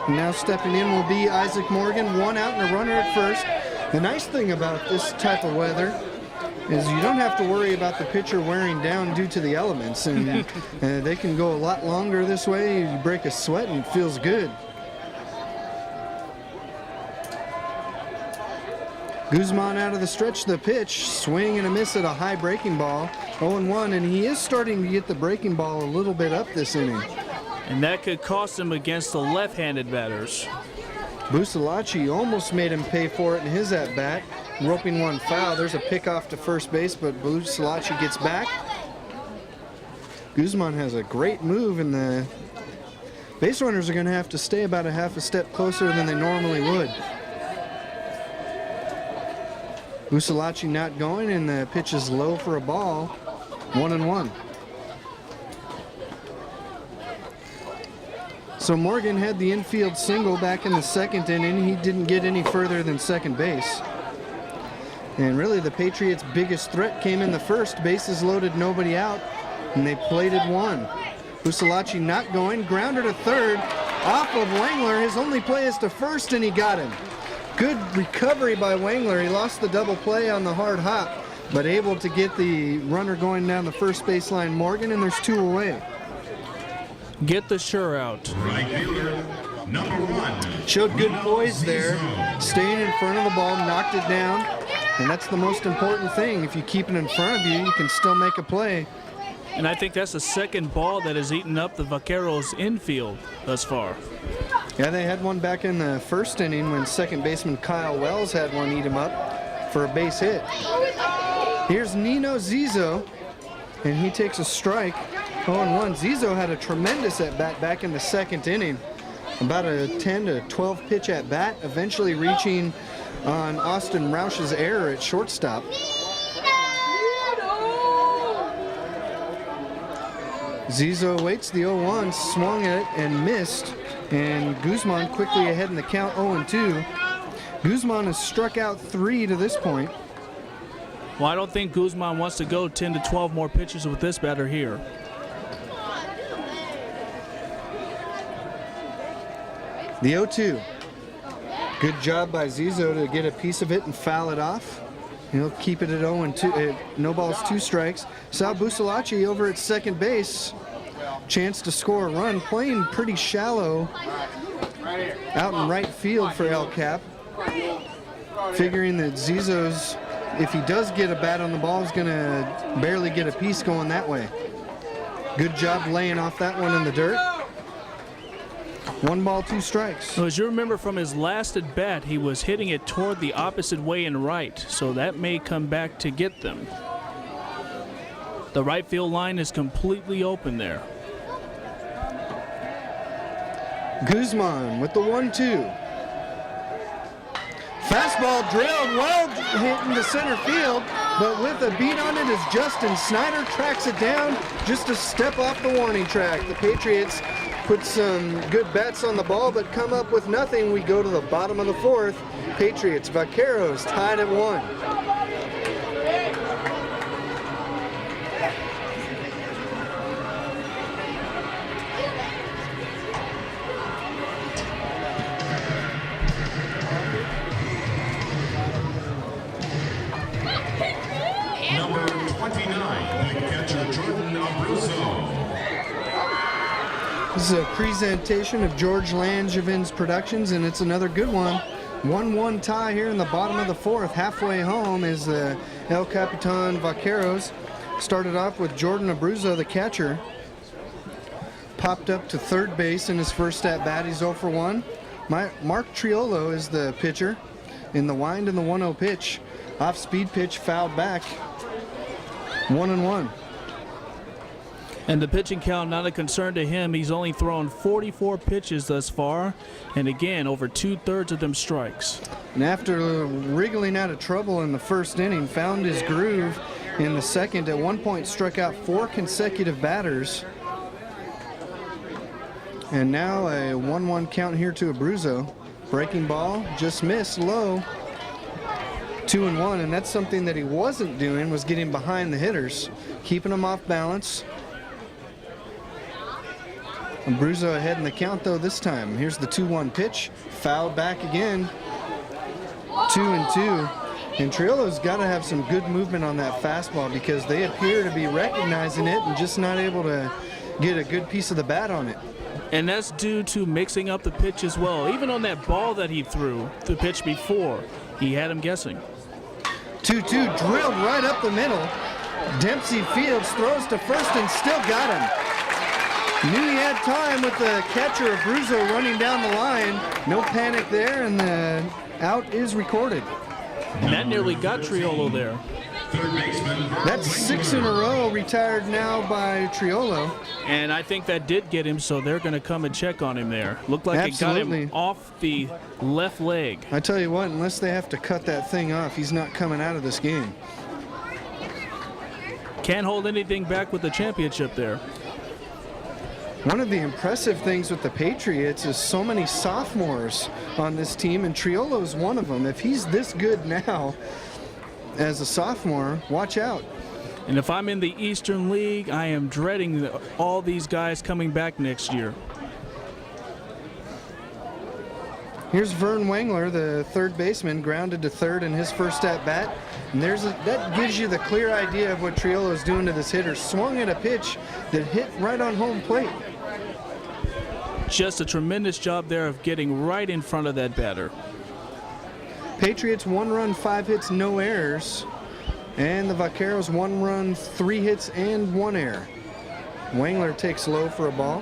And now stepping in will be Isaac Morgan, 1 out and a runner at first. The nice thing about this type of weather is you don't have to worry about the pitcher wearing down due to the elements, and they can go a lot longer this way. You break a sweat and it feels good. Guzman out of the stretch, the pitch, swing and a miss at a high breaking ball, 0-1, and he is starting to get the breaking ball a little bit up this inning. And that could cost him against the left-handed batters. Busalacci almost made him pay for it in his at-bat, roping one foul. There's a pick off to first base, but Busalacci gets back. Guzman has a great move, and the base runners are going to have to stay about a half a step closer than they normally would. Busalacci not going, and the pitch is low for a ball, 1-1. So Morgan had the infield single back in the second inning. He didn't get any further than second base. And really the Patriots' biggest threat came in the first. Bases loaded, nobody out, and they plated one. Busalacci not going, grounder to third, off of Wangler. His only play is to first, and he got him. Good recovery by Wangler. He lost the double play on the hard hop, but able to get the runner going down the first baseline, Morgan, and there's 2 away. Get the sure out. Right fielder, number 1. Showed good poise there, staying in front of the ball, knocked it down, and that's the most important thing. If you keep it in front of you, you can still make a play. And I think that's the second ball that has eaten up the Vaqueros' infield thus far. Yeah, they had one back in the first inning when second baseman Kyle Wells had one eat him up for a base hit. Here's Nino Zizzo, and he takes a strike. 0-1. Zizzo had a tremendous at-bat back in the second inning. About a 10 to 12 pitch at-bat, eventually reaching on Austin Roush's error at shortstop. Zizzo waits the 0-1, swung it and missed, and Guzman quickly ahead in the count, 0-2. Guzman has struck out 3 to this point. Well, I don't think Guzman wants to go 10 to 12 more pitches with this batter here. The 0-2. Good job by Zizzo to get a piece of it and foul it off. He'll keep it at 0-2, no balls, 2 strikes. Sal Busalacci over at second base. Chance to score a run, playing pretty shallow out in right field for El Cap. Figuring that Zizo's, if he does get a bat on the ball, is going to barely get a piece going that way. Good job laying off that one in the dirt. 1 ball, 2 strikes. So as you remember from his last at bat, he was hitting it toward the opposite way and right, so that may come back to get them. The right field line is completely open there. Guzman with the 1-2. Fastball drilled, well hit into center field, but with a beat on it as Justin Snyder tracks it down just a step off the warning track. The Patriots put some good bats on the ball, but come up with nothing. We go to the bottom of the 4th. Patriots, Vaqueros tied at 1. Number 29, the catcher Jordan Abruzzo. This is a presentation of George Langevin's Productions, and it's another good one. 1-1 tie here in the bottom of the 4th. Halfway home is the El Capitan Vaqueros. Started off with Jordan Abruzzo, the catcher. Popped up to third base in his first at-bat. He's 0 for 1. Mark Triolo is the pitcher. In the wind and the 1-0 pitch. Off-speed pitch fouled back. 1-1. And the pitching count not a concern to him. He's only thrown 44 pitches thus far, and again, over 2/3 of them strikes. And after wriggling out of trouble in the first inning, found his groove in the second. At one point, struck out 4 consecutive batters. And now a 1-1 count here to Abruzzo. Breaking ball, just missed low. 2-1, and that's something that he wasn't doing, was getting behind the hitters, keeping them off balance. Abruzzo ahead in the count though this time. Here's the 2-1 pitch, fouled back again. 2-2, and Triolo's got to have some good movement on that fastball because they appear to be recognizing it and just not able to get a good piece of the bat on it. And that's due to mixing up the pitch as well. Even on that ball that he threw, the pitch before, he had him guessing. 2-2, drilled right up the middle. Dempsey Fields throws to first and still got him. Knew he had time with the catcher Abruzzo running down the line. No panic there, and the out is recorded. And that nearly got Triolo there. Third baseman. That's 6 in a row retired now by Triolo. And I think that did get him, so they're going to come and check on him there. Looked like Absolutely. It got him off the left leg. I tell you what, unless they have to cut that thing off, he's not coming out of this game. Can't hold anything back with the championship there. One of the impressive things with the Patriots is so many sophomores on this team, and Triolo is one of them. If he's this good now as a sophomore, watch out. And if I'm in the Eastern League, I am dreading all these guys coming back next year. Here's Vern Wengler, the third baseman, grounded to third in his first at-bat. And that gives you the clear idea of what Triolo is doing to this hitter. Swung at a pitch that hit right on home plate. Just a tremendous job there of getting right in front of that batter. Patriots 1 run, 5 hits, no errors. And the Vaqueros 1 run, 3 hits, and 1 error. Wengler takes low for a ball.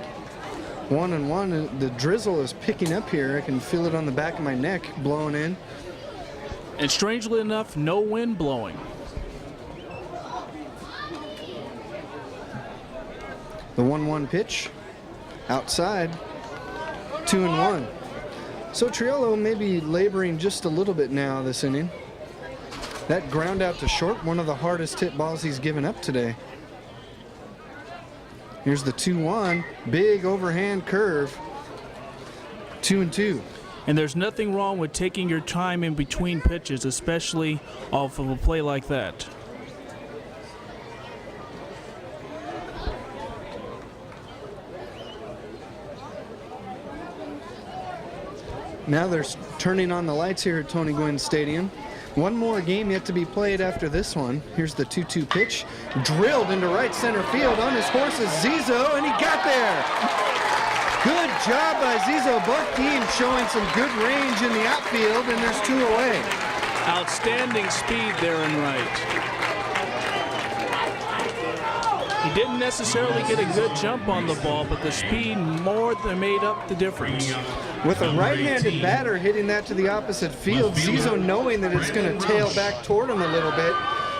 1-1. The drizzle is picking up here. I can feel it on the back of my neck blowing in. And strangely enough, no wind blowing. The 1-1 pitch outside. 2-1. So Triolo may be laboring just a little bit now this inning. That ground out to short, one of the hardest hit balls he's given up today. Here's the 2-1, big overhand curve. 2-2. And there's nothing wrong with taking your time in between pitches, especially off of a play like that. Now they're turning on the lights here at Tony Gwynn Stadium. One more game yet to be played after this one. Here's the 2-2 pitch. Drilled into right center field on his horse is Zizo, and he got there. Good job by Zizo. Both teams showing some good range in the outfield, and there's 2 away. Outstanding speed there in right. He didn't necessarily get a good jump on the ball, but the speed more than made up the difference. With a right-handed batter hitting that to the opposite field, Zizo knowing that it's going to tail back toward him a little bit,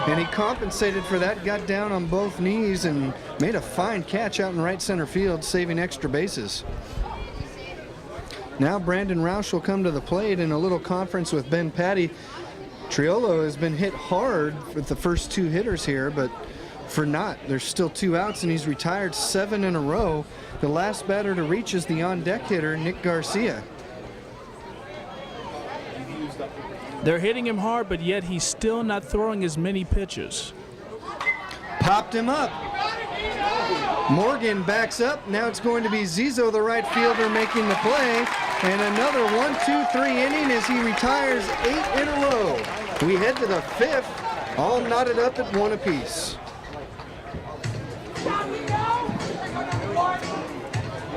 and he compensated for that, got down on both knees and made a fine catch out in right center field, saving extra bases. Now Brandon Roush will come to the plate in a little conference with Ben Patty. Triolo has been hit hard with the first 2 hitters here, but for naught. There's still 2 outs, and he's retired 7 in a row. The last batter to reach is the on-deck hitter, Nick Garcia. They're hitting him hard, but yet he's still not throwing as many pitches. Popped him up. Morgan backs up. Now it's going to be Zizo, the right fielder, making the play. And another 1-2-3 inning as he retires 8 in a row. We head to the 5th, all knotted up at 1 apiece.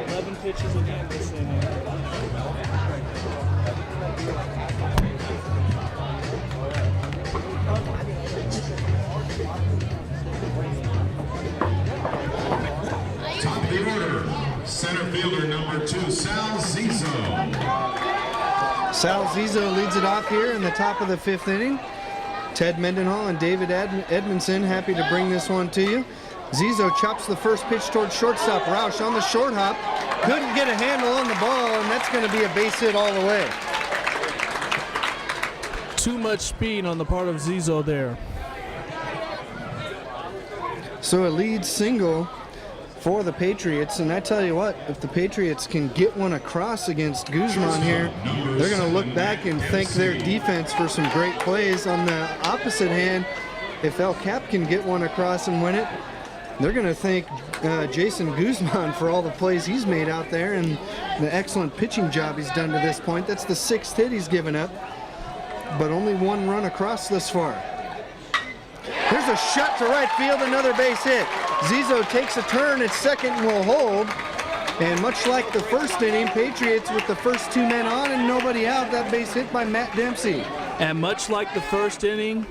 11 pitches again this inning. Top of the order, center fielder number 2, Sal Zizo. Sal Zizo leads it off here in the top of the 5th inning. Ted Mendenhall and David Edmondson happy to bring this one to you. Zizo chops the first pitch towards shortstop. Roush on the short hop. Couldn't get a handle on the ball, and that's going to be a base hit all the way. Too much speed on the part of Zizo there. So a lead single for the Patriots, and I tell you what, if the Patriots can get one across against Guzman here, they're going to look back and thank their defense for some great plays. On the opposite hand, if El Cap can get one across and win it, they're going to thank Jason Guzman for all the plays he's made out there and the excellent pitching job he's done to this point. That's the 6th hit he's given up, but only 1 run across thus far. Here's a shot to right field, another base hit. Zizo takes a turn at second and will hold. And much like the first inning, Patriots with the first 2 men on and nobody out, that base hit by Matt Dempsey. And much like the first inning,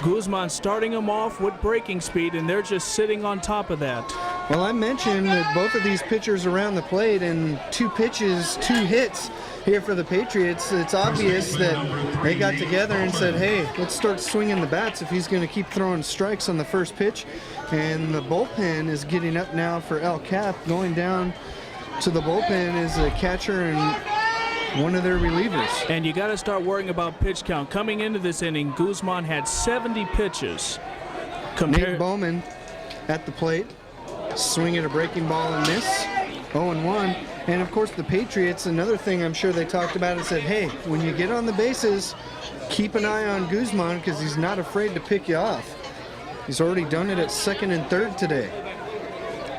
Guzman starting them off with breaking speed, and they're just sitting on top of that. Well, I mentioned that both of these pitchers around the plate, and 2 pitches, 2 hits here for the Patriots. It's obvious that they got together and said, hey, let's start swinging the bats if he's going to keep throwing strikes on the first pitch. And the bullpen is getting up now for El Cap. Going down to the bullpen is a catcher and one of their relievers. And you got to start worrying about pitch count. Coming into this inning, Guzman had 70 pitches. Nate Bowman at the plate, swinging a breaking ball and miss, 0-1. And of course the Patriots, another thing I'm sure they talked about and said, hey, when you get on the bases, keep an eye on Guzman because he's not afraid to pick you off. He's already done it at 2nd and 3rd today.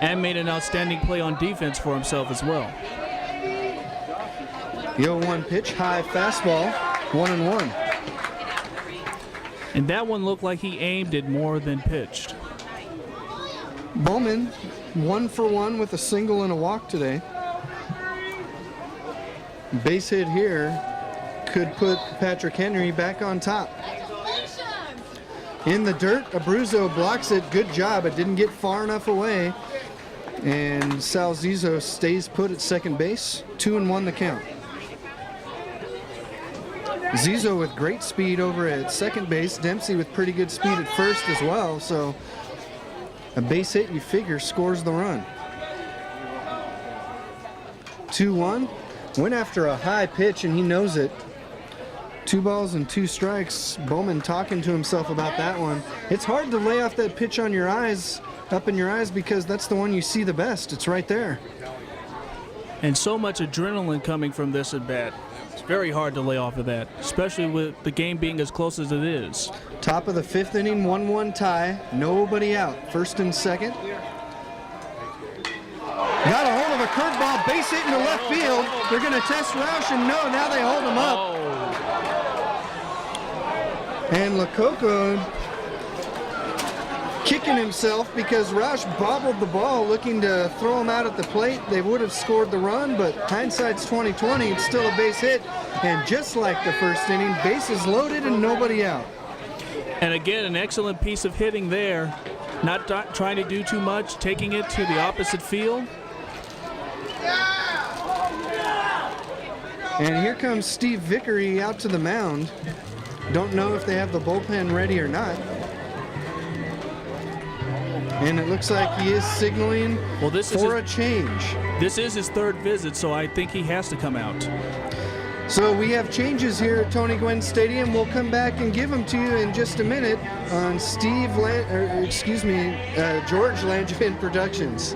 And made an outstanding play on defense for himself as well. The 0-1 pitch, high fastball, 1-1. And that one looked like he aimed it more than pitched. Bowman, 1 for 1 with a single and a walk today. Base hit here could put Patrick Henry back on top. In the dirt, Abruzzo blocks it. Good job. It didn't get far enough away. And Sal Zizo stays put at second base. 2-1 the count. Zizo with great speed over at second base. Dempsey with pretty good speed at first as well. So a base hit, you figure, scores the run. 2-1. Went after a high pitch, and he knows it. 2 balls and 2 strikes. Bowman talking to himself about that one. It's hard to lay off that pitch on your eyes, up in your eyes, because that's the one you see the best. It's right there. And so much adrenaline coming from this at bat. It's very hard to lay off of that, especially with the game being as close as it is. Top of the 5th inning, 1-1 tie. Nobody out. 1st and 2nd. Got a hold of a curveball, base hit into left field. They're going to test Roush, and no, now they hold him up. Oh. And Lococo kicking himself because Roush bobbled the ball looking to throw him out at the plate. They would have scored the run, but hindsight's 20/20. It's still a base hit. And just like the first inning, bases loaded and nobody out. And again, an excellent piece of hitting there. Not trying to do too much, taking it to the opposite field. And here comes Steve Vickery out to the mound. Don't know if they have the bullpen ready or not. And it looks like he is signaling for a change. This is his third visit, so I think he has to come out. So we have changes here at Tony Gwynn Stadium. We'll come back and give them to you in just a minute on George Langevin Productions.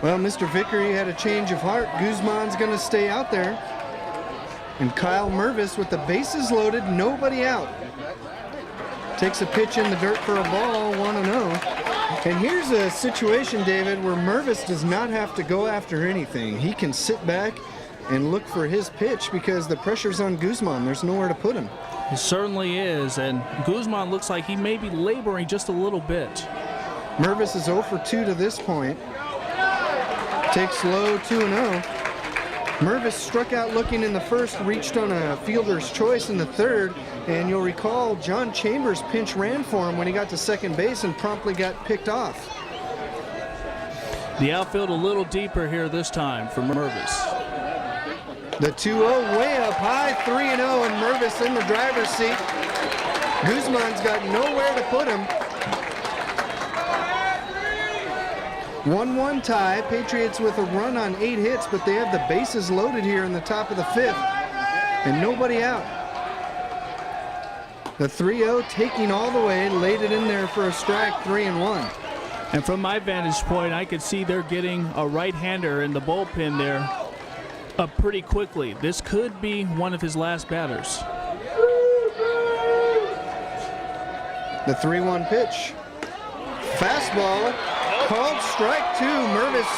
Well, Mr. Vickery had a change of heart. Guzman's going to stay out there. And Kyle Mervis with the bases loaded, nobody out. Takes a pitch in the dirt for a ball, 1-0. And here's a situation, David, where Mervis does not have to go after anything. He can sit back and look for his pitch because the pressure's on Guzman. There's nowhere to put him. It certainly is, and Guzman looks like he may be laboring just a little bit. Mervis is 0 for 2 to this point. Takes low, 2-0. Mervis struck out looking in the first, reached on a fielder's choice in the third, and you'll recall John Chambers pinch ran for him when he got to second base and promptly got picked off. The outfield a little deeper here this time for Mervis. The 2-0 way up high, 3-0, and Mervis in the driver's seat. Guzman's got nowhere to put him. 1-1 tie. Patriots with a run on 8 hits, but they have the bases loaded here in the top of the 5th, and nobody out. The 3-0 taking all the way, laid it in there for a strike, 3-1. And from my vantage point, I could see they're getting a right-hander in the bullpen there up pretty quickly. This could be one of his last batters. The 3-1 pitch. Fastball. Called strike 2. Mervis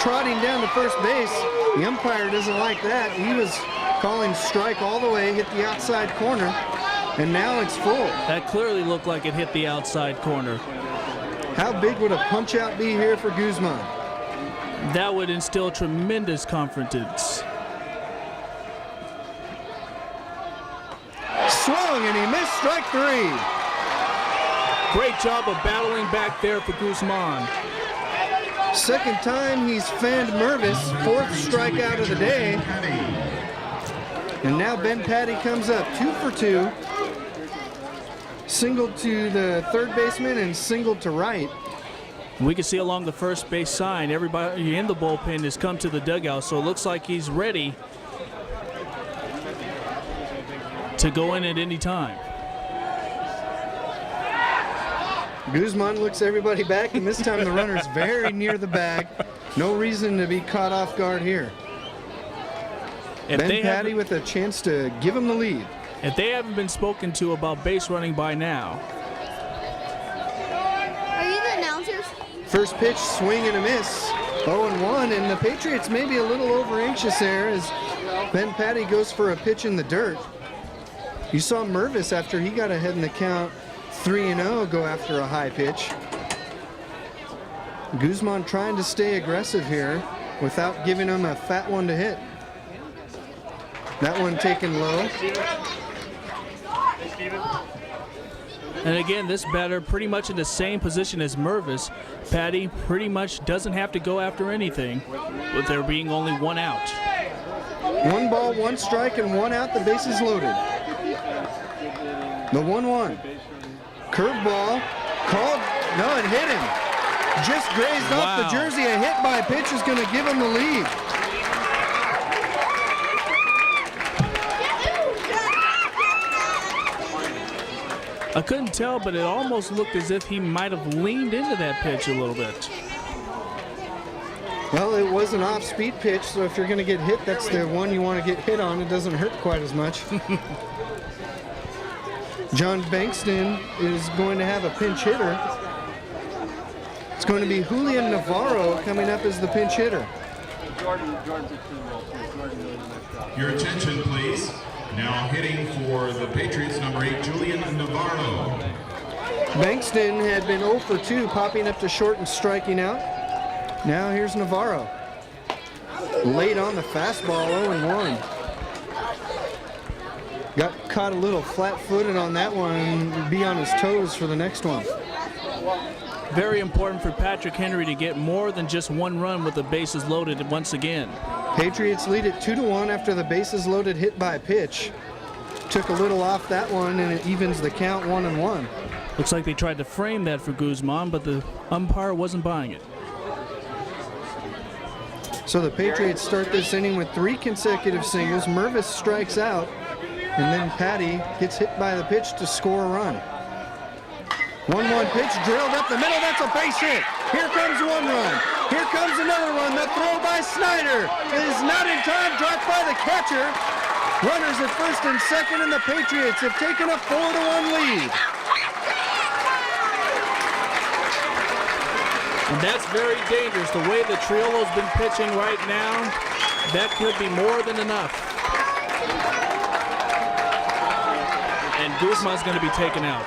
trotting down to first base. The umpire doesn't like that. He was calling strike all the way, hit the outside corner, and now it's full. That clearly looked like it hit the outside corner. How big would a punch out be here for Guzman? That would instill tremendous confidence. Swung and he missed strike 3. Great job of battling back there for Guzman. Second time he's fanned Mervis, 4th strikeout of the day. And now Ben Patty comes up 2 for 2. Single to the third baseman and single to right. We can see along the first base sign, everybody in the bullpen has come to the dugout, so it looks like he's ready to go in at any time. Guzman looks everybody back, and this time the runner's very near the bag. No reason to be caught off guard here. Ben Patty with a chance to give him the lead. If they haven't been spoken to about base running by now. Are you the announcers? First pitch, swing and a miss. 0-1, and the Patriots may be a little over anxious there as Ben Patty goes for a pitch in the dirt. You saw Mervis after he got ahead in the count 3-0 go after a high pitch. Guzman trying to stay aggressive here without giving him a fat one to hit. That one taken low. And again, this batter pretty much in the same position as Mervis. Patty pretty much doesn't have to go after anything, with there being only 1 out. 1 ball, 1 strike, and 1 out. The bases loaded. The 1-1. Curveball. Called. No, it hit him. Just grazed off the jersey. A hit by pitch is going to give him the lead. I couldn't tell, but it almost looked as if he might have leaned into that pitch a little bit. Well, it was an off-speed pitch, so if you're going to get hit, that's the one you want to get hit on. It doesn't hurt quite as much. John Bankston is going to have a pinch hitter. It's going to be Julian Navarro coming up as the pinch hitter. Your attention, please. Now hitting for the Patriots, number 8, Julian Navarro. Bankston had been 0 for 2, popping up to short and striking out. Now here's Navarro. Late on the fastball, 0-1. Got caught a little flat-footed on that one and be on his toes for the next one. Very important for Patrick Henry to get more than just one run with the bases loaded once again. Patriots lead it 2-1 after the bases loaded hit by pitch. Took a little off that one and it evens the count 1-1. Looks like they tried to frame that for Guzman, but the umpire wasn't buying it. So the Patriots start this inning with 3 consecutive singles. Mervis strikes out, and then Patty gets hit by the pitch to score a run. 1-1 pitch drilled up the middle. That's a base hit. Here comes one run. Here comes another one. The throw by Snyder is not in time. Dropped by the catcher. Runners at first and second, and the Patriots have taken a 4-1 lead. And that's very dangerous. The way the Triolo's been pitching right now, that could be more than enough. And Guzman's going to be taken out.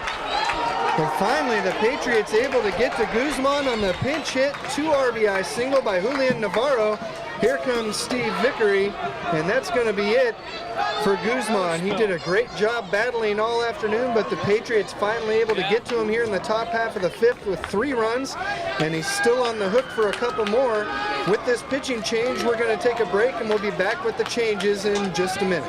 Well, finally, the Patriots able to get to Guzman on the pinch hit. 2 RBI single by Julian Navarro. Here comes Steve Vickery, and that's going to be it for Guzman. He did a great job battling all afternoon, but the Patriots finally able to get to him here in the top half of the 5th with 3 runs, and he's still on the hook for a couple more. With this pitching change, we're going to take a break, and we'll be back with the changes in just a minute.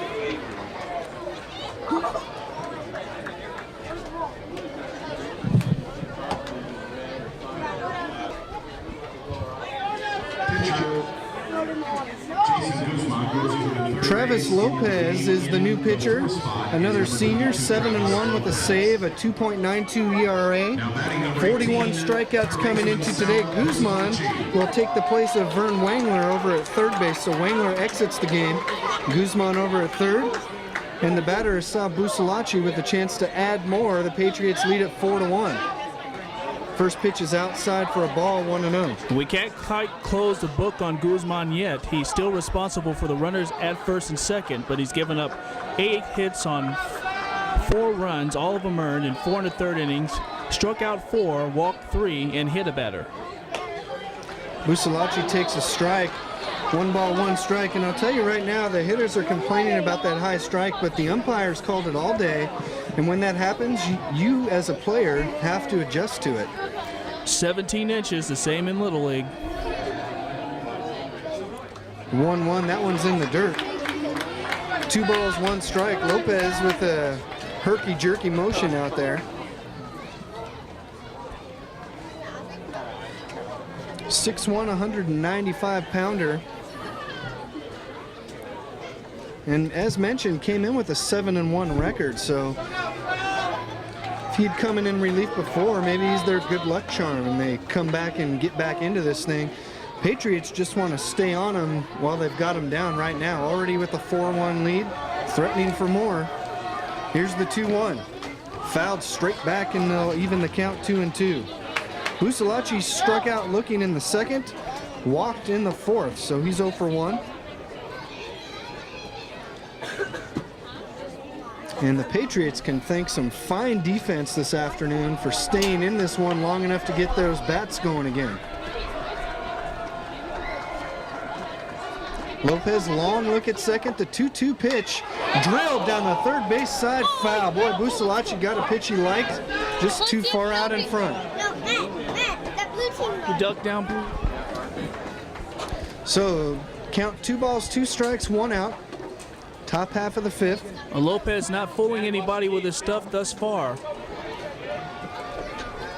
Travis Lopez is the new pitcher, another senior, 7-1 with a save, a 2.92 ERA, 41 strikeouts coming into today. Guzman will take the place of Vern Wangler over at third base, so Wangler exits the game. Guzman over at third, and the batter is Sal Busalacci with a chance to add more. The Patriots lead at 4-1. First pitch is outside for a ball, 1-0. We can't quite close the book on Guzman yet. He's still responsible for the runners at first and second, but he's given up 8 hits on 4 runs, all of them earned in 4 1/3 innings, struck out 4, walked 3, and hit a batter. Busalacci takes a strike. 1 ball, 1 strike, and I'll tell you right now, the hitters are complaining about that high strike, but the umpires called it all day, and when that happens, you as a player have to adjust to it. 17 inches, the same in Little League. 1-1, that one's in the dirt. 2 balls, 1 strike. Lopez with a herky-jerky motion out there. 6'1", 195-pounder. And as mentioned, came in with a 7-1 record, so if he'd come in relief before, maybe he's their good luck charm and they come back and get back into this thing. Patriots just want to stay on him while they've got him down right now, already with a 4-1 lead, threatening for more. Here's the 2-1. Fouled straight back, and they'll even the count 2-2. Busalacci struck out looking in the second, walked in the 4th, so he's 0 for 1. And the Patriots can thank some fine defense this afternoon for staying in this one long enough to get those bats going again. Lopez, long look at second, the 2-2 pitch, drilled down the third base side, foul. Boy, Busalacci got a pitch he liked, just too far out in front. He ducked down. So count 2 balls, 2 strikes, 1 out. Top half of the 5th. Lopez not fooling anybody with his stuff thus far.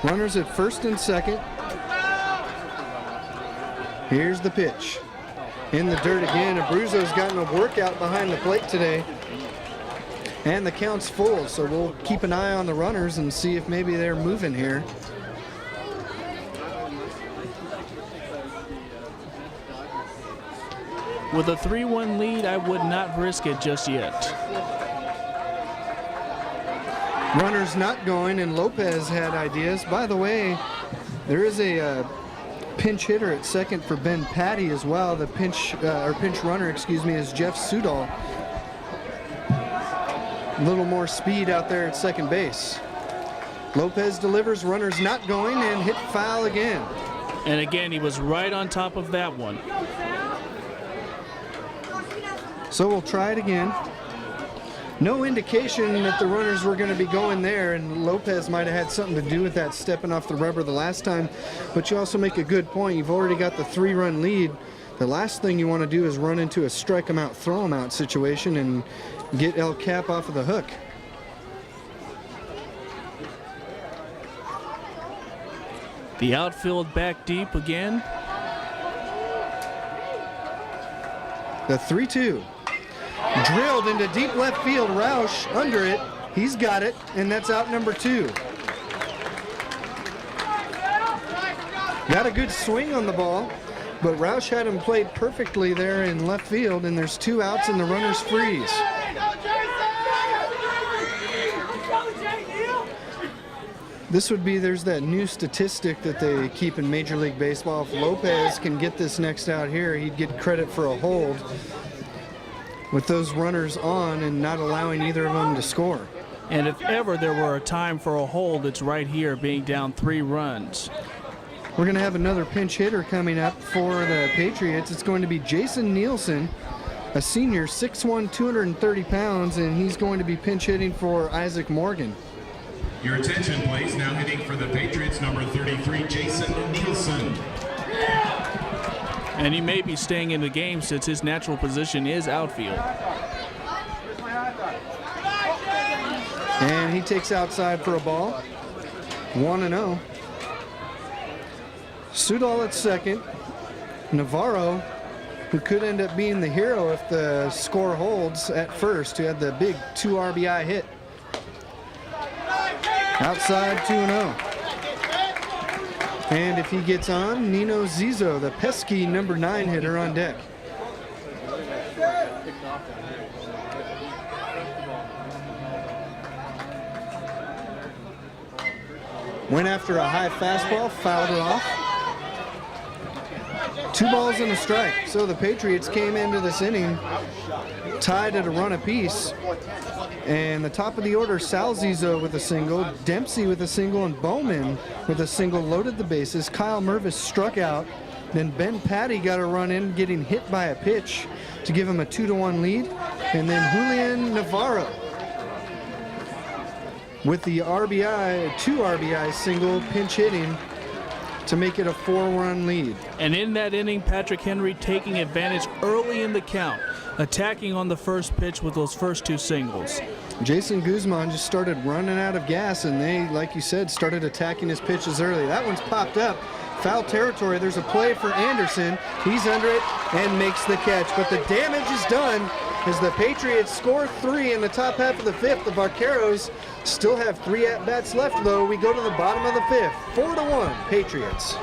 Runners at first and second. Here's the pitch. In the dirt again. Abruzzo's gotten a workout behind the plate today. And the count's full, so we'll keep an eye on the runners and see if maybe they're moving here. With a 3-1 lead, I would not risk it just yet. Runners not going, and Lopez had ideas. By the way, there is a Pinch hitter at second for Ben Patty as well. The pinch runner, excuse me, is Jeff Sudol. A little more speed out there at second base. Lopez delivers, runners not going, and hit foul again. And again, he was right on top of that one. So we'll try it again. No indication that the runners were going to be going there, and Lopez might have had something to do with that, stepping off the rubber the last time. But you also make a good point. You've already got the 3-run lead. The last thing you want to do is run into a strike 'em out, throw 'em out situation and get El Cap off of the hook. The outfield back deep again. The 3-2. Drilled into deep left field. Roush under it. He's got it, and that's out number 2. Got a good swing on the ball, but Roush had him played perfectly there in left field, and there's 2 outs and the runners freeze. This would be, there's that new statistic that they keep in Major League Baseball. If Lopez can get this next out here, he'd get credit for a hold with those runners on and not allowing either of them to score. And if ever there were a time for a hold, it's right here, being down 3 runs. We're going to have another pinch hitter coming up for the Patriots. It's going to be Jason Nielsen, a senior, 6'1", 230 pounds, and he's going to be pinch hitting for Isaac Morgan. Your attention, please. Now hitting for the Patriots, number 33, Jason Nielsen. And he may be staying in the game since his natural position is outfield. And he takes outside for a ball. 1-0. Sudol at second. Navarro, who could end up being the hero if the score holds, at first, who had the big 2 RBI hit. Outside 2-0. And if he gets on, Nino Zizo, the pesky number 9 hitter, on deck. Went after a high fastball, fouled it off. 2 balls and a strike. So the Patriots came into this inning tied at a run apiece. And the top of the order, Sal Zizo with a single, Dempsey with a single, and Bowman with a single loaded the bases. Kyle Mervis struck out. Then Ben Patty got a run in, getting hit by a pitch to give him a 2-1 lead. And then Julian Navarro with the RBI, 2 RBI single, pinch hitting to make it a 4-run lead. And in that inning, Patrick Henry taking advantage early in the count, attacking on the first pitch with those first 2 singles. Jason Guzman just started running out of gas, and they, like you said, started attacking his pitches early. That one's popped up. Foul territory. There's a play for Anderson. He's under it and makes the catch. But the damage is done as the Patriots score 3 in the top half of the 5th. The Vaqueros still have 3 at-bats left, though. We go to the bottom of the 5th. 4-1, Patriots.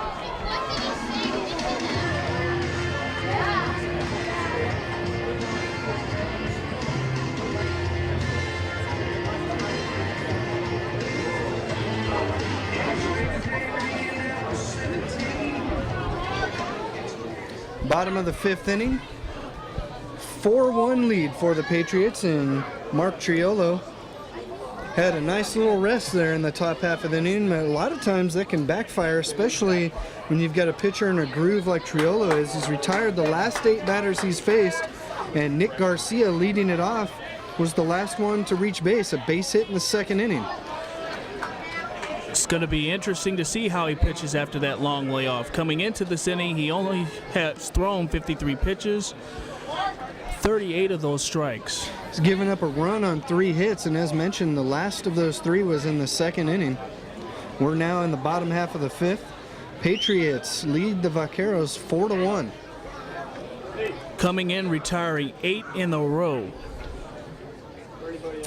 Bottom of the 5th inning. 4-1 lead for the Patriots, and Mark Triolo had a nice little rest there in the top half of the inning. A lot of times that can backfire, especially when you've got a pitcher in a groove like Triolo is. He's retired the last 8 batters he's faced, and Nick Garcia, leading it off, was the last one to reach base, a base hit in the 2nd inning. It's going to be interesting to see how he pitches after that long layoff. Coming into this inning, he only has thrown 53 pitches, 38 of those strikes. He's given up a run on 3 hits, and as mentioned, the last of those 3 was in the 2nd inning. We're now in the bottom half of the 5th. Patriots lead the Vaqueros 4-1. Coming in, retiring 8 in a row.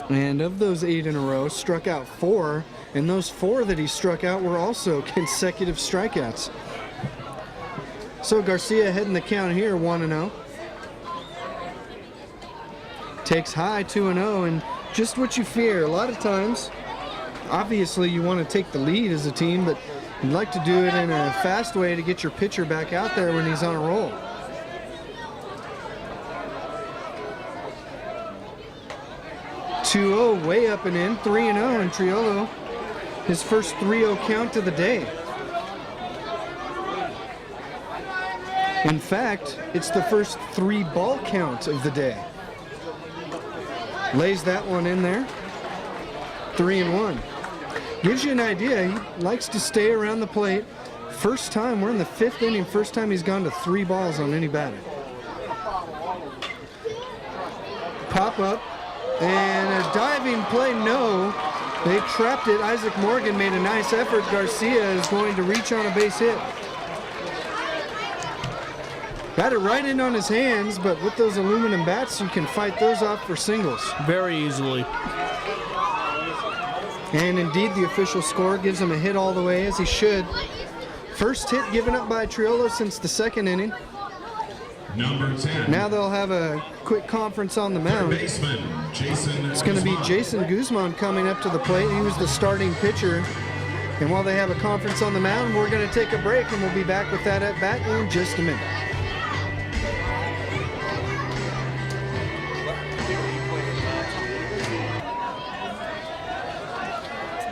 And of those 8 in a row, struck out 4, and those 4 that he struck out were also consecutive strikeouts. So Garcia heading the count here, 1-0. Takes high, 2-0, and just what you fear. A lot of times, obviously you want to take the lead as a team, but You'd like to do it in a fast way to get your pitcher back out there when he's on a roll. (2-0) way up and in, 3-0, and Triolo his first 3-0 count of the day. In fact, it's the first 3-ball count of the day. Lays that one in there. 3-1. Gives you an idea. He likes to stay around the plate. First time, we're in the 5th inning, first time he's gone to 3 balls on any batter. Pop up, and a diving play, no. They trapped it. Isaac Morgan made a nice effort. Garcia is going to reach on a base hit. Got it right in on his hands, but with those aluminum bats, you can fight those off for singles. Very easily. And indeed, the official score gives him a hit all the way, as he should. First hit given up by Triolo since the 2nd inning. Number 10. Now they'll have a quick conference on the mound. Baseman, Jason It's going to be Guzman. Jason Guzman coming up to the plate. He was the starting pitcher. And while they have a conference on the mound, we're going to take a break, and we'll be back with that at bat in just a minute.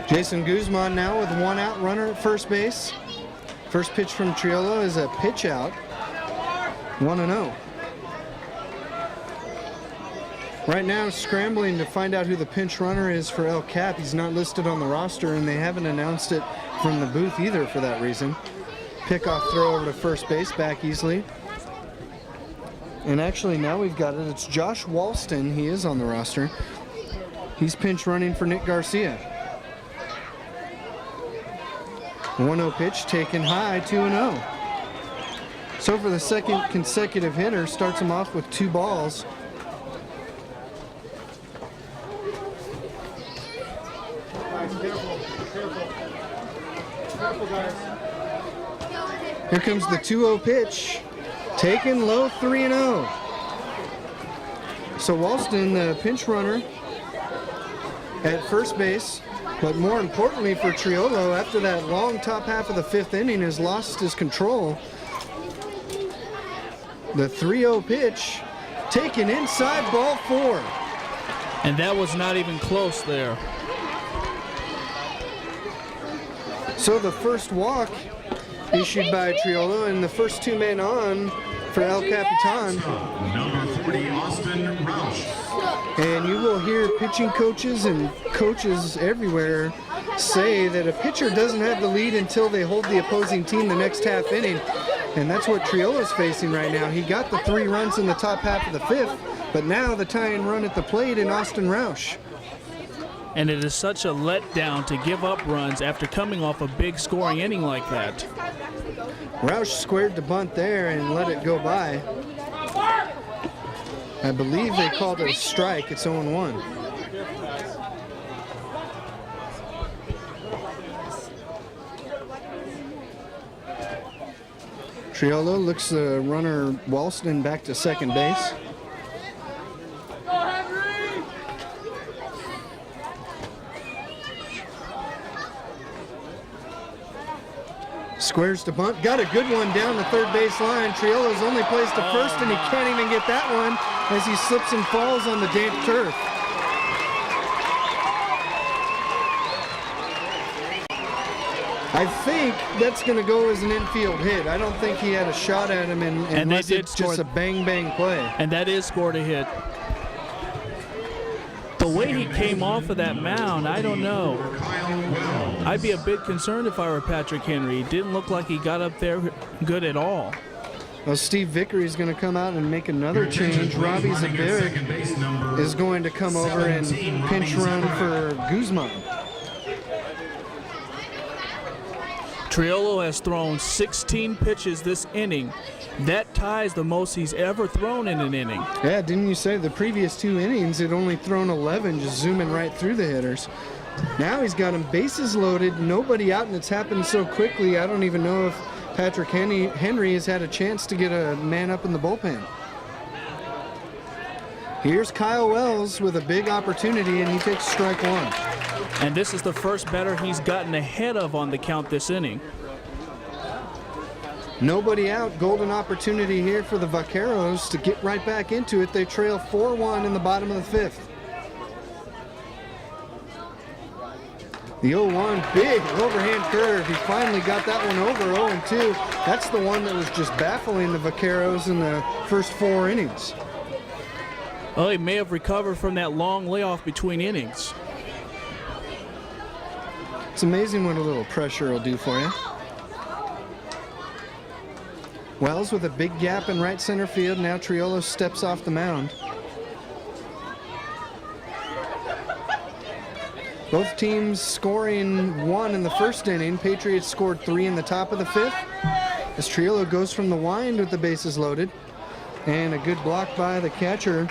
Jason Guzman now with 1 out, runner at first base. First pitch from Triolo is a pitch out. 1-0. Right now, scrambling to find out who the pinch runner is for El Cap. He's not listed on the roster, and they haven't announced it from the booth either for that reason. Pickoff throw over to first base, back easily. And actually, now we've got it. It's Josh Walston. He is on the roster. He's pinch running for Nick Garcia. 1-0 pitch taken high, 2-0. So for the 2nd consecutive hitter, starts him off with 2 balls. Here comes the 2-0 pitch, taken low, 3-0. So Walston, the pinch runner at first base. But more importantly for Triolo, after that long top half of the 5th inning, has lost his control. The 3-0 pitch, taken inside, ball 4. And that was not even close there. So the first walk issued by Triolo, and the first 2 men on for El Capitan. Number 40, Austin Roush. And you will hear pitching coaches and coaches everywhere say that a pitcher doesn't have the lead until they hold the opposing team the next half inning. And that's what Triolo's facing right now. He got the 3 runs in the top half of the 5th, but now the tying run at the plate in Austin Roush. And it is such a letdown to give up runs after coming off a big scoring inning like that. Roush squared the bunt there and let it go by. I believe they called it a strike. It's 0-1. Triolo looks the runner Walston back to second base. Squares to bunt, got a good one down the third base line. Triolo's only plays to first, and he can't even get that one as he slips and falls on the damp turf. I think that's going to go as an infield hit. I don't think he had a shot at him, unless it's just a bang-bang play. And that is scored a hit. The way he came off of that mound, I don't know. I'd be a bit concerned if I were Patrick Henry. It didn't look like he got up there good at all. Well, Steve Vickery is going to come out and make another change. Robbie Zabiric is going to come over and pinch run for Guzman. Triolo has thrown 16 pitches this inning. That ties the most he's ever thrown in an inning. Yeah, didn't you say the previous 2 innings he'd only thrown 11, just zooming right through the hitters. Now he's got them bases loaded, nobody out, and it's happened so quickly. I don't even know if Patrick Henry has had a chance to get a man up in the bullpen. Here's Kyle Wells with a big opportunity, and he takes strike 1. And this is the first batter he's gotten ahead of on the count this inning. Nobody out. Golden opportunity here for the Vaqueros to get right back into it. They trail 4-1 in the bottom of the fifth. The 0-1, big overhand curve. He finally got that one over 0-2. That's the one that was just baffling the Vaqueros in the first 4 innings. Oh, he may have recovered from that long layoff between innings. It's amazing what a little pressure will do for you. Wells with a big gap in right center field. Now Triolo steps off the mound. Both teams scoring 1 in the first inning. Patriots scored 3 in the top of the fifth. As Triolo goes from the wind with the bases loaded. And a good block by the catcher,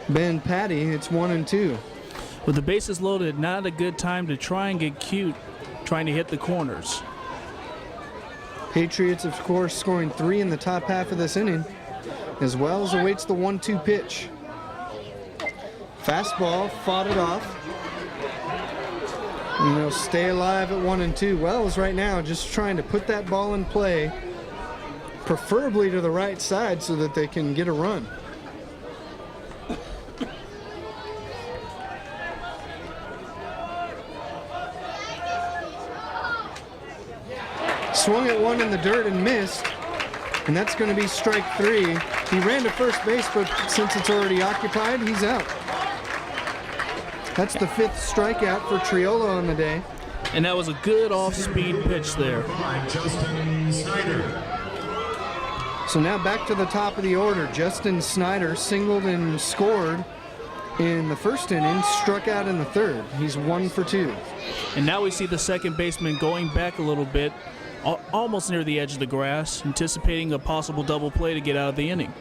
Ben Patty. It's 1-2. With the bases loaded, not a good time to try and get cute trying to hit the corners. Patriots, of course, scoring 3 in the top half of this inning. As Wells awaits the 1-2 pitch. Fastball, fought it off. And they'll stay alive at 1-2. Wells right now just trying to put that ball in play, preferably to the right side so that they can get a run. Swung at 1 in the dirt and missed, and that's going to be strike 3. He ran to first base, but since it's already occupied, he's out. That's the 5th strikeout for Triolo on the day. And that was a good off-speed pitch there. Justin Snyder. So now back to the top of the order. Justin Snyder singled and scored in the first inning, struck out in the third. He's 1 for 2. And now we see the second baseman going back a little bit, almost near the edge of the grass, anticipating a possible double play to get out of the inning.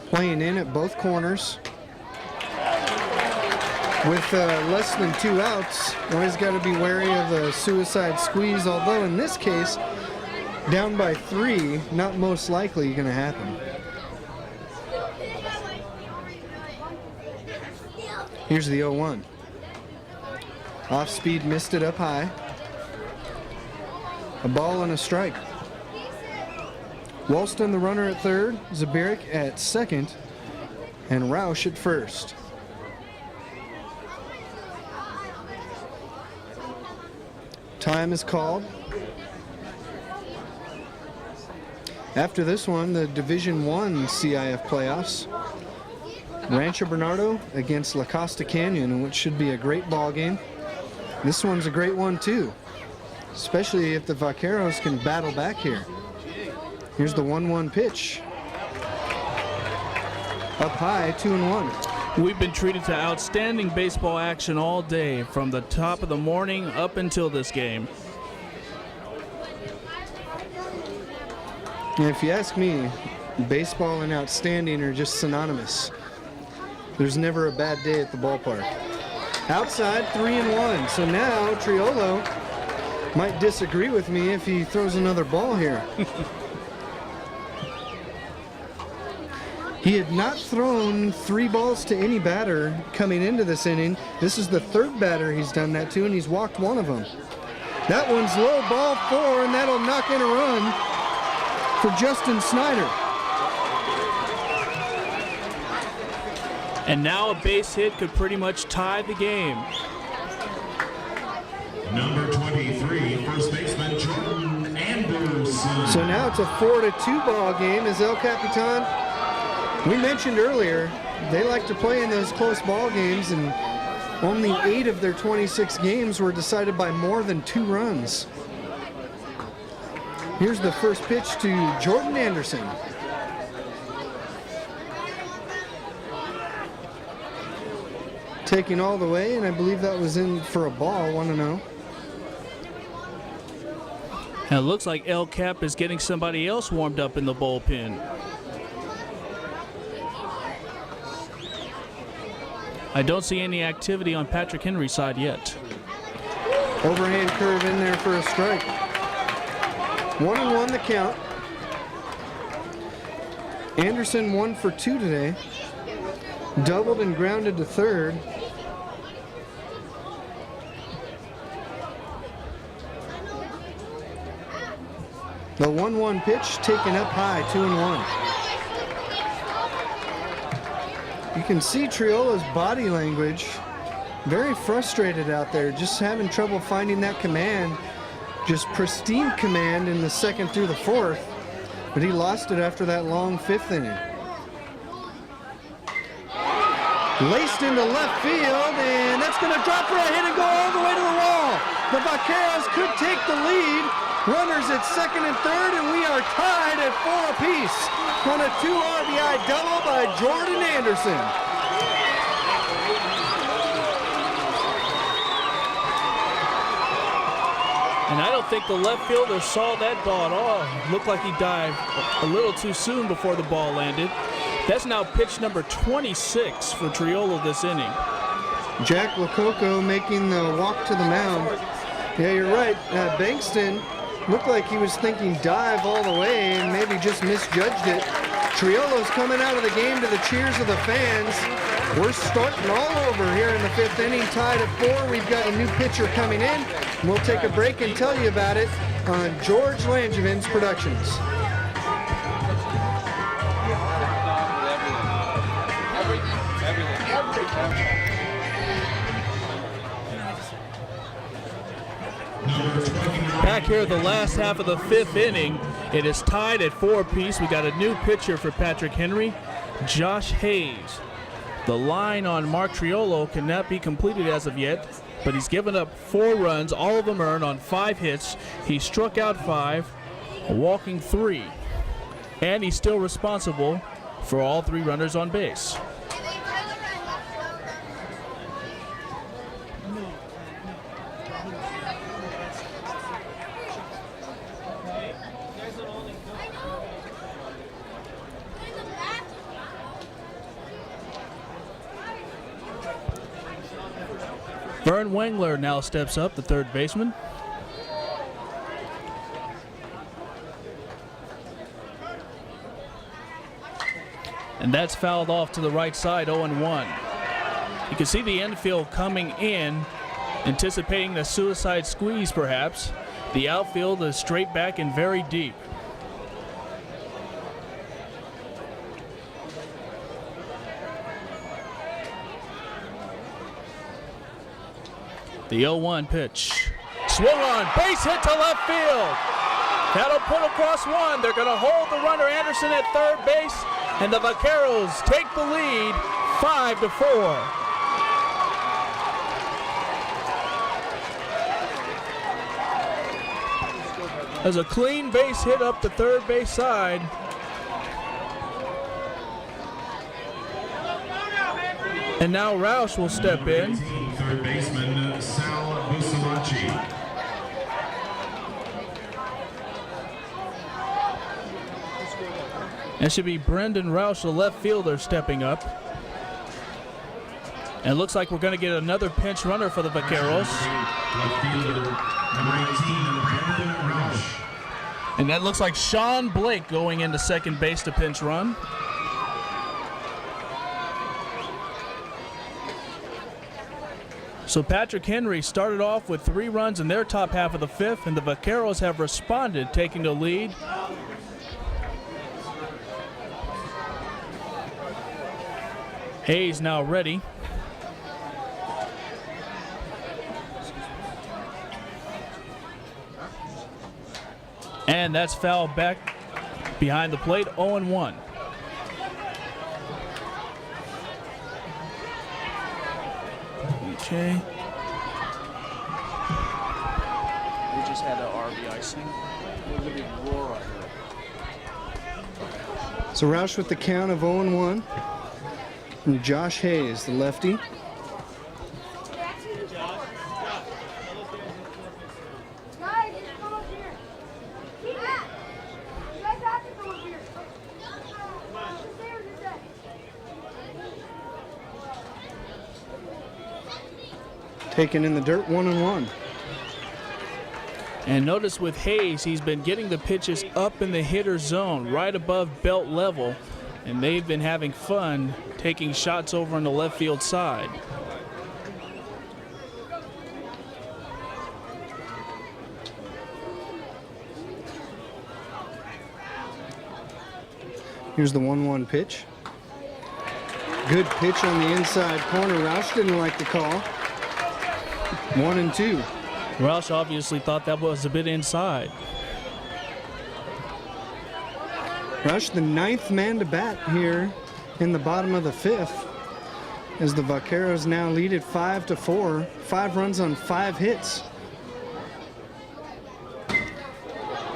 Playing in at both corners. With less than 2 outs, always got to be wary of the suicide squeeze, although in this case, down by 3, not most likely going to happen. Here's the 0-1. Off speed, missed it up high. A ball and a strike. Walston, the runner at third, Zabaric at second, and Roush at first. Time is called. After this one, the Division I CIF playoffs. Rancho Bernardo against La Costa Canyon, which should be a great ball game. This one's a great one too, especially if the Vaqueros can battle back here. Here's the 1-1 pitch. Up high, 2-1. We've been treated to outstanding baseball action all day, from the top of the morning up until this game. And if you ask me, baseball and outstanding are just synonymous. There's never a bad day at the ballpark. Outside, 3-1. So now Triolo might disagree with me if he throws another ball here. He had not thrown 3 balls to any batter coming into this inning. This is the 3rd batter he's done that to, and he's walked 1 of them. That one's low, ball 4, and that'll knock in a run for Justin Snyder. And now a base hit could pretty much tie the game. Number 23, first baseman Jordan Anderson. So now it's a 4-2 ball game as El Capitan. We mentioned earlier, they like to play in those close ball games, and only 8 of their 26 games were decided by more than 2 runs. Here's the first pitch to Jordan Anderson. Taking all the way, and I believe that was in for a ball, 1-0. And it looks like El Cap is getting somebody else warmed up in the bullpen. I don't see any activity on Patrick Henry's side yet. Overhand curve in there for a strike. 1-1 the count. Anderson 1 for 2 today. Doubled and grounded to third. The 1-1 pitch taken up high, 2-1. You can see Triolo's body language. Very frustrated out there, just having trouble finding that command. Just pristine command in the second through the fourth, but he lost it after that long fifth inning. Laced into left field, and that's going to drop for a hit and go all the way to the wall. The Vaqueros could take the lead. Runners at second and third, and we are tied at 4 apiece on a 2 RBI double by Jordan Anderson. And I don't think the left fielder saw that ball at all. Looked like he dived a little too soon before the ball landed. That's now pitch number 26 for Triolo this inning. Jack Lococo making the walk to the mound. Yeah, you're right. Bankston looked like he was thinking dive all the way and maybe just misjudged it. Triolo's coming out of the game to the cheers of the fans. We're starting all over here in the 5th inning, tied at 4. We've got a new pitcher coming in. We'll take a break and tell you about it on George Langevin's Productions. Back here the last half of the 5th inning, it is tied at 4 apiece. We got a new pitcher for Patrick Henry, Josh Hayes. The line on Mark Triolo cannot be completed as of yet, but he's given up 4 runs, all of them earned on 5 hits. He struck out 5, walking 3, and he's still responsible for all 3 runners on base. Vern Wengler now steps up, the third baseman. And that's fouled off to the right side, 0-1. You can see the infield coming in, anticipating the suicide squeeze perhaps. The outfield is straight back and very deep. The 0-1 pitch. Swung on, base hit to left field. That'll put across 1. They're going to hold the runner Anderson at third base, and the Vaqueros take the lead 5-4. There's a clean base hit up the third base side. And now Roush will step in. Third baseman Sal Busalachi. That should be Brendan Roush, the left fielder, stepping up. And it looks like we're going to get another pinch runner for the Vaqueros. Left fielder, number 18, Brendan Roush. And that looks like Sean Blake going into second base to pinch run. So Patrick Henry started off with 3 runs in their top half of the 5th, and the Vaqueros have responded, taking the lead. Hayes now ready. And that's fouled back behind the plate, 0-1. Okay. We just had an RBI sing. There's a big roar out here. So Roush with the count of 0-1. And Josh Hayes, the lefty. Taken in the dirt, 1-1. And notice with Hayes, he's been getting the pitches up in the hitter's zone, right above belt level, and they've been having fun taking shots over on the left field side. Here's the 1-1 pitch. Good pitch on the inside corner. Roush didn't like the call. 1-2. Roush obviously thought that was a bit inside. Roush, the 9th man to bat here in the bottom of the 5th, as the Vaqueros now lead it 5-4. 5 runs on 5 hits.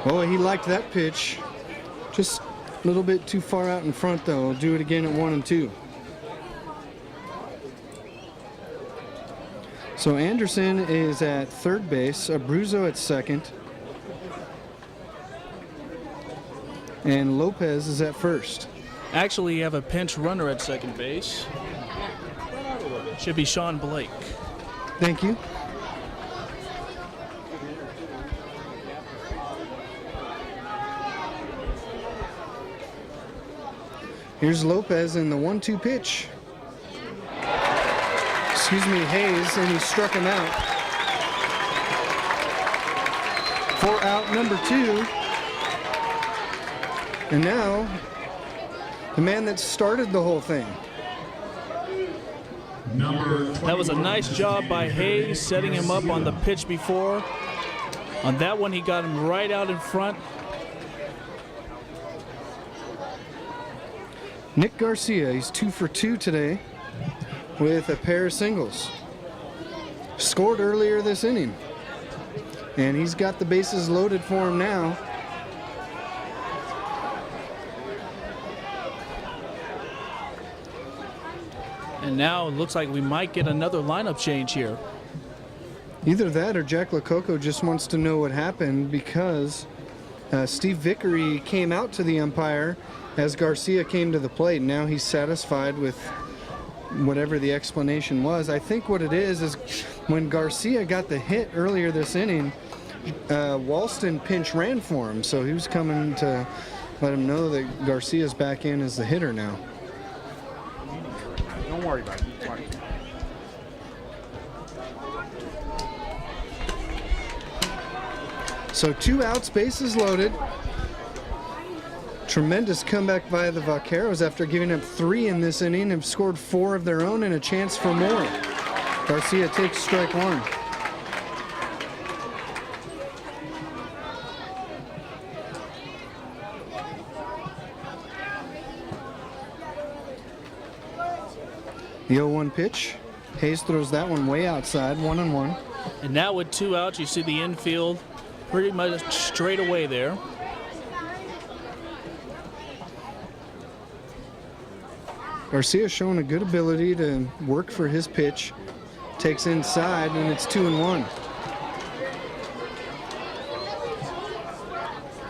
Oh, he liked that pitch. Just a little bit too far out in front, though. We'll do it again at 1-2. So Anderson is at third base, Abruzzo at second, and Lopez is at first. Actually, you have a pinch runner at second base. Should be Sean Blake. Thank you. Here's Lopez in the 1-2 pitch. Excuse me, Hayes, and he struck him out. For out number 2. And now, the man that started the whole thing. That was a nice job by Hayes setting him up on the pitch before. On that one, he got him right out in front. Nick Garcia, he's 2 for 2 today with a pair of singles. Scored earlier this inning. And he's got the bases loaded for him now. And now it looks like we might get another lineup change here. Either that or Jack Lococo just wants to know what happened, because Steve Vickery came out to the umpire as Garcia came to the plate. Now he's satisfied with whatever the explanation was. I think what it is when Garcia got the hit earlier this inning, Walston pinch ran for him, so he was coming to let him know that Garcia's back in as the hitter now. Don't worry about it. So 2 outs, bases loaded. Tremendous comeback by the Vaqueros after giving up 3 in this inning. Have scored 4 of their own and a chance for more. Garcia takes strike 1. The 0-1 pitch. Hayes throws that one way outside, 1-1. And now with 2 outs, you see the infield pretty much straight away there. Garcia showing a good ability to work for his pitch. Takes inside, and it's 2-1.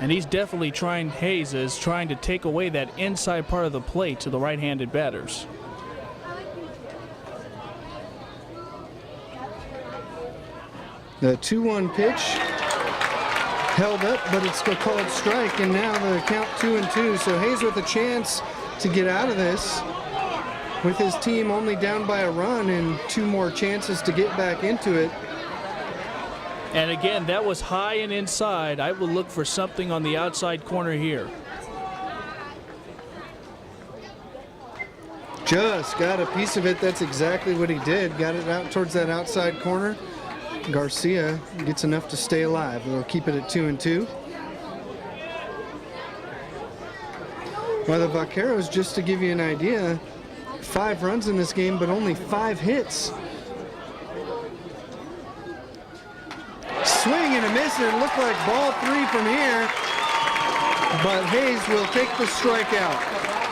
And he's definitely trying, Hayes is trying to take away that inside part of the plate to the right-handed batters. The 2-1 pitch held up, but it's still called strike, and now the count 2-2. So Hayes with a chance to get out of this, with his team only down by a run and 2 more chances to get back into it. And again, that was high and inside. I will look for something on the outside corner here. Just got a piece of it. That's exactly what he did. Got it out towards that outside corner. Garcia gets enough to stay alive. They'll keep it at 2-2. Well, the Vaqueros, just to give you an idea, 5 runs in this game, but only 5 hits. Swing and a miss, and it looked like ball 3 from here. But Hayes will take the strikeout.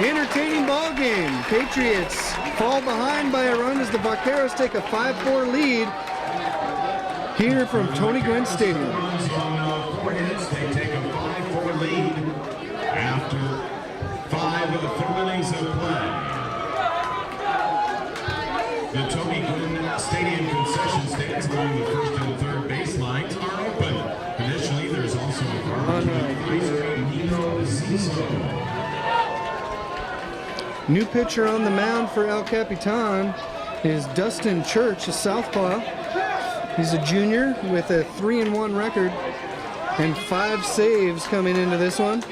Entertaining ball game. Patriots fall behind by a run as the Vaqueros take a 5-4 lead here from Tony Gwynn Stadium. They take a 5-4 lead after 5 innings of play. The Tony Gwynn Stadium concession stands along the first and third base lines are open. Additionally, there's also a barbecue ice cream hero Zizo. New pitcher on the mound for El Capitan is Dustin Church, a southpaw. He's a junior with a 3-1 record and 5 saves coming into this one.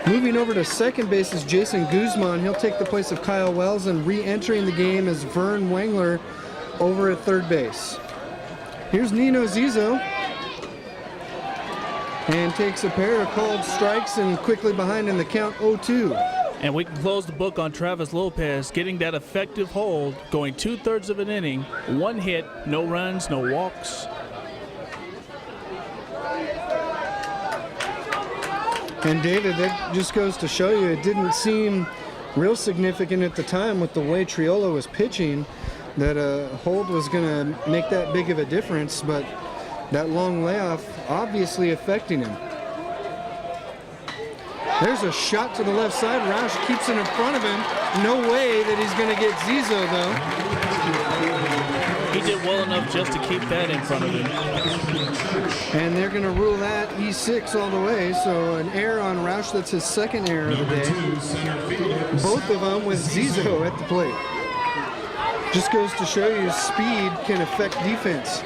Moving over to second base is Jason Guzman. He'll take the place of Kyle Wells, and re-entering the game is Vern Wengler over at third base. Here's Nino Zizo, and takes a pair of called strikes and quickly behind in the count 0-2. And we can close the book on Travis Lopez getting that effective hold, going 2/3 of an inning, 1 hit, no runs, no walks. And David, that just goes to show you it didn't seem real significant at the time with the way Triolo was pitching that a hold was going to make that big of a difference, but that long layoff obviously affecting him. There's a shot to the left side. Roush keeps it in front of him. No way that he's going to get Zizo, though. He did well enough just to keep that in front of him. And they're going to rule that E6 all the way. So an error on Roush. That's his second error of the day. Both of them with Zizo at the plate. Just goes to show you speed can affect defense.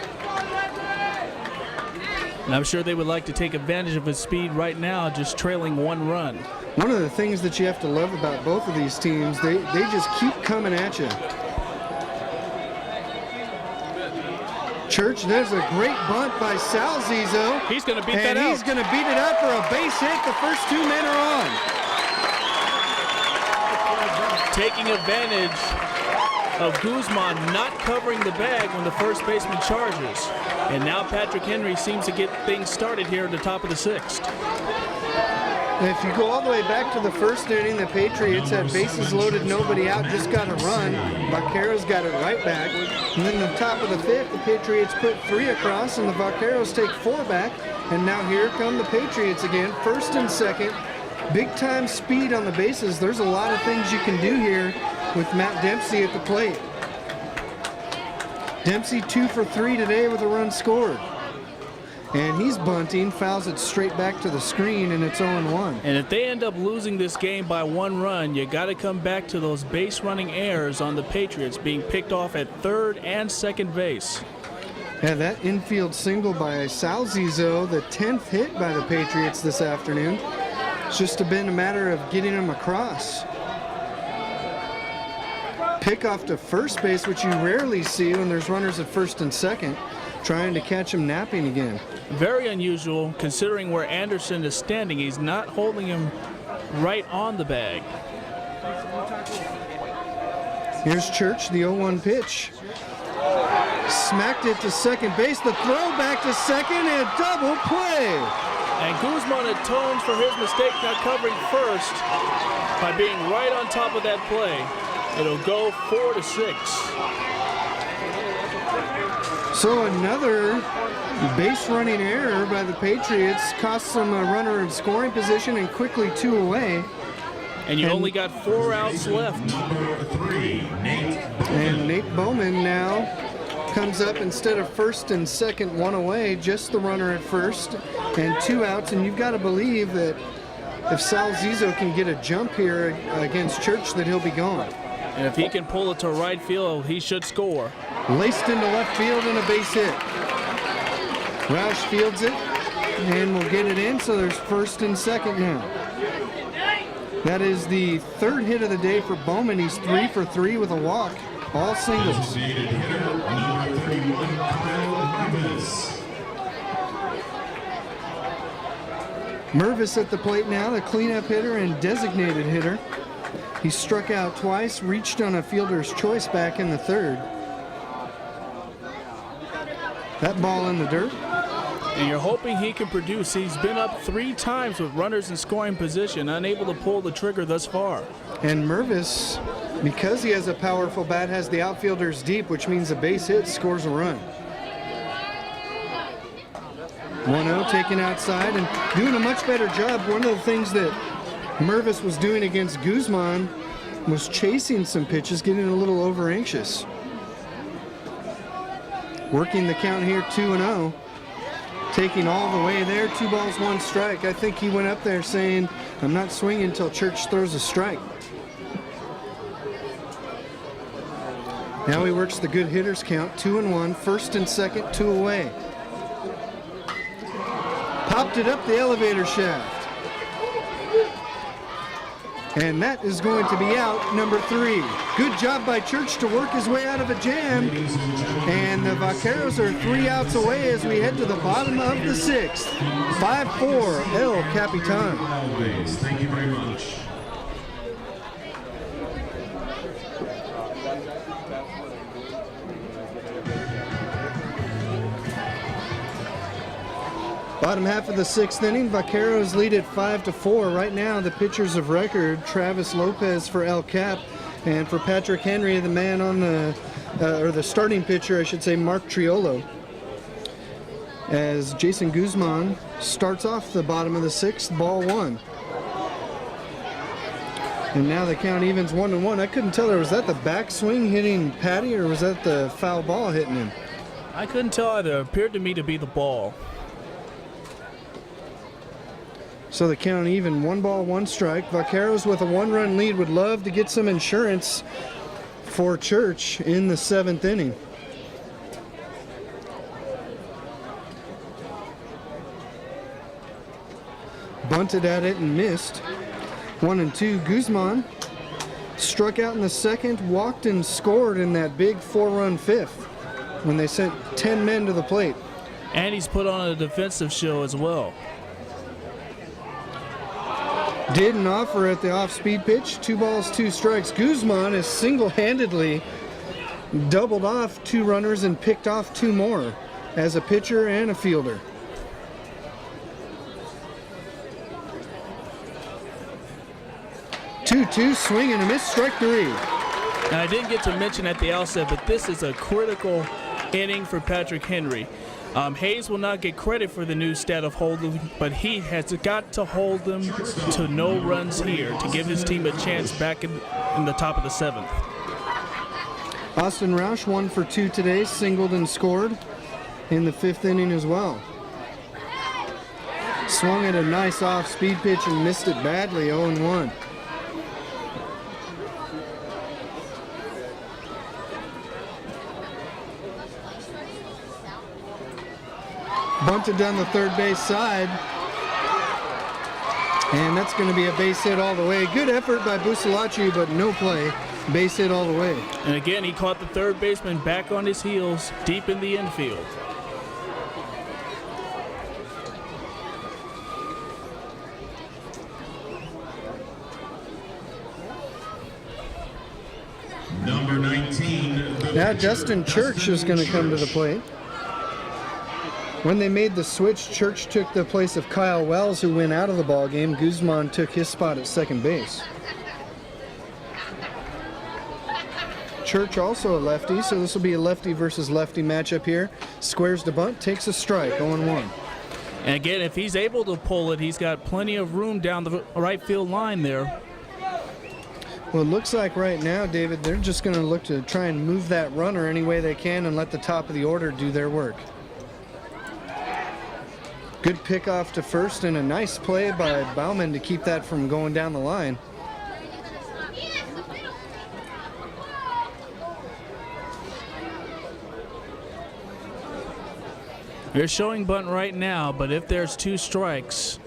And I'm sure they would like to take advantage of his speed right now, just trailing 1 run. One of the things that you have to love about both of these teams, they just keep coming at you. Church, there's a great bunt by Sal Zizo. He's going to beat that out. And he's going to beat it out for a base hit. The first 2 men are on. Taking advantage of Guzman not covering the bag when the first baseman charges. And now Patrick Henry seems to get things started here at the top of the 6th. If you go all the way back to the first inning, the Patriots had bases loaded, nobody out, just got a run. Vaqueros got it right back. And then the top of the 5th, the Patriots put 3 across, and the Vaqueros take 4 back. And now here come the Patriots again, first and second. Big time speed on the bases. There's a lot of things you can do here with Matt Dempsey at the plate. Dempsey 2 for 3 today with a run scored. And he's bunting, fouls it straight back to the screen, and it's 0-1. And if they end up losing this game by 1 run, you got to come back to those base running errors on the Patriots being picked off at third and second base. Yeah, that infield single by Sal Zizo, the 10th hit by the Patriots this afternoon. It's just been a matter of getting him across. Pickoff to first base, which you rarely see when there's runners at first and second, trying to catch him napping again. Very unusual considering where Anderson is standing. He's not holding him right on the bag. Here's Church, the 0-1 pitch. Smacked it to second base. The throw back to second, and double play. And Guzman atones for his mistake not covering first by being right on top of that play. It'll go 4-6. So another base running error by the Patriots costs them a runner in scoring position and quickly 2 away. And you only got 4 outs left. And Nate Bowman now comes up instead of first and second, 1 away, just the runner at first and 2 outs. And you've got to believe that if Sal Zizo can get a jump here against Church, that he'll be gone. And if he can pull it to right field, he should score. Laced into left field and a base hit. Roush fields it and will get it in, so there's first and second now. That is the 3rd hit of the day for Bowman. He's 3 for 3 with a walk, all singles. Mervis at the plate now, the cleanup hitter and designated hitter. He struck out twice, reached on a fielder's choice back in the 3rd. That ball in the dirt. And you're hoping he can produce. He's been up 3 times with runners in scoring position, unable to pull the trigger thus far. And Mervis, because he has a powerful bat, has the outfielders deep, which means a base hit scores a run. 1-0 taken outside and doing a much better job. One of the things that Mervis was doing against Guzman was chasing some pitches, getting a little over anxious. Working the count here 2-0. Taking all the way there, 2 balls, 1 strike. I think he went up there saying, I'm not swinging until Church throws a strike. Now he works the good hitters count, 2-1, first and second, 2 away. Popped it up the elevator shaft. And that is going to be out, number 3. Good job by Church to work his way out of a jam. And the Vaqueros are 3 outs away as we head to the bottom of the 6th. 5-4, El Capitan. Thank you very much. Bottom half of the 6th inning, Vaqueros lead it 5-4. Right now, the pitchers of record, Travis Lopez for El Cap, and for Patrick Henry, the man on the, or the starting pitcher, I should say, Mark Triolo. As Jason Guzman starts off the bottom of the 6th, ball 1. And now the count evens 1-1. I couldn't tell, was that the backswing hitting Patty, or was that the foul ball hitting him? I couldn't tell either. It appeared to me to be the ball. So the count even, 1 ball, 1 strike. Vaqueros with a 1-run lead would love to get some insurance for Church in the 7th inning. Bunted at it and missed. 1-2. Guzman struck out in the 2nd, walked and scored in that big 4-run 5th when they sent 10 men to the plate. And he's put on a defensive show as well. Didn't offer at the off-speed pitch. 2 balls, 2 strikes. Guzman has single-handedly doubled off 2 runners and picked off 2 more as a pitcher and a fielder. Two, swing and a miss, strike 3. Now, I didn't get to mention at the outset, but this is a critical inning for Patrick Henry. Hayes will not get credit for the new stat of holding, but he has got to hold them to no runs here to give his team a chance back in the top of the 7th. Austin Roush 1 for 2 today, singled and scored in the 5th inning as well. Swung at a nice off-speed pitch and missed it badly, 0-1. Bunted down the third base side. And that's going to be a base hit all the way. Good effort by Busalacci, but no play. Base hit all the way. And again, he caught the third baseman back on his heels, deep in the infield. Number 19. Now Justin Church is going to come to the plate. When they made the switch, Church took the place of Kyle Wells, who went out of the ball game. Guzman took his spot at second base. Church also a lefty, so this will be a lefty versus lefty matchup here. Squares to bunt, takes a strike, 0-1. And again, if he's able to pull it, he's got plenty of room down the right field line there. Well, it looks like right now, David, they're just going to look to try and move that runner any way they can and let the top of the order do their work. Good pickoff to first and a nice play by Bauman to keep that from going down the line. They're showing bunt right now, but if there's 2 strikes,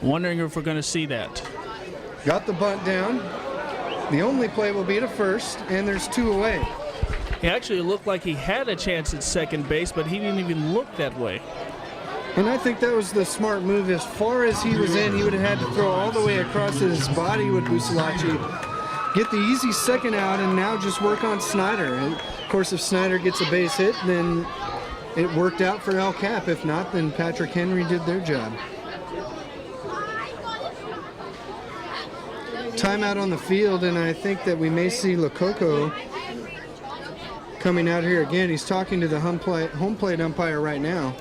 wondering if we're going to see that. Got the bunt down. The only play will be to first, and there's 2 away. He actually looked like he had a chance at second base, but he didn't even look that way. And I think that was the smart move. As far as he was in, he would have had to throw all the way across his body with Busalacci. Get the easy second out and now just work on Snyder. And of course, if Snyder gets a base hit, then it worked out for El Cap. If not, then Patrick Henry did their job. Timeout on the field, and I think that we may see Lococo coming out here again. He's talking to the home plate umpire right now.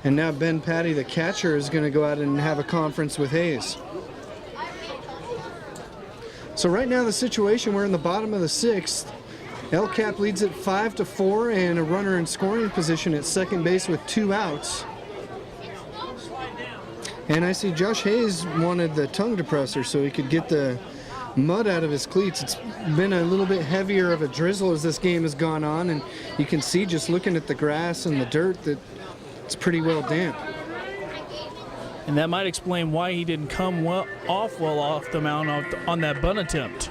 And now Ben Patty, the catcher, is going to go out and have a conference with Hayes. So right now the situation, we're in the bottom of the 6th. El Cap leads it 5-4 and a runner in scoring position at second base with 2 outs. And I see Josh Hayes wanted the tongue depressor so he could get the mud out of his cleats. It's been a little bit heavier of a drizzle as this game has gone on, and you can see just looking at the grass and the dirt that it's pretty well damp. And that might explain why he didn't come well off the mound on that bunt attempt.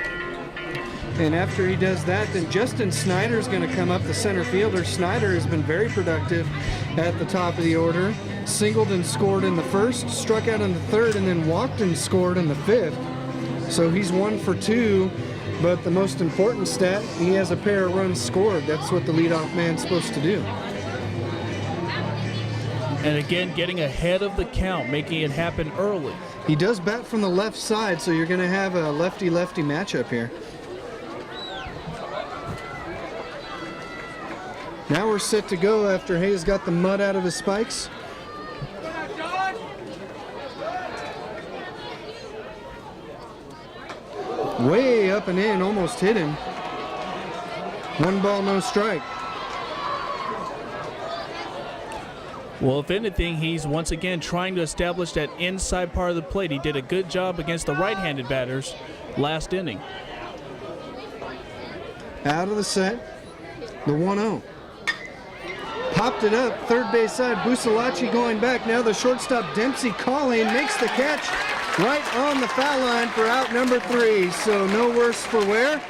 And after he does that, then Justin Snyder is going to come up, the center fielder. Snyder has been very productive at the top of the order. Singled and scored in the first, struck out in the third, and then walked and scored in the fifth. So he's 1 for 2, but the most important stat, he has a pair of runs scored. That's what the leadoff man's supposed to do. And again, getting ahead of the count, making it happen early. He does bat from the left side, so you're going to have a lefty-lefty matchup here. Now we're set to go after Hayes got the mud out of his spikes. Way up and in, almost hit him. 1 ball, no strike. Well, if anything, he's once again trying to establish that inside part of the plate. He did a good job against the right-handed batters last inning. Out of the set, the 1-0. Popped it up, third base side, Busalacci going back. Now the shortstop Dempsey calling, makes the catch right on the foul line for out number 3. So no worse for wear.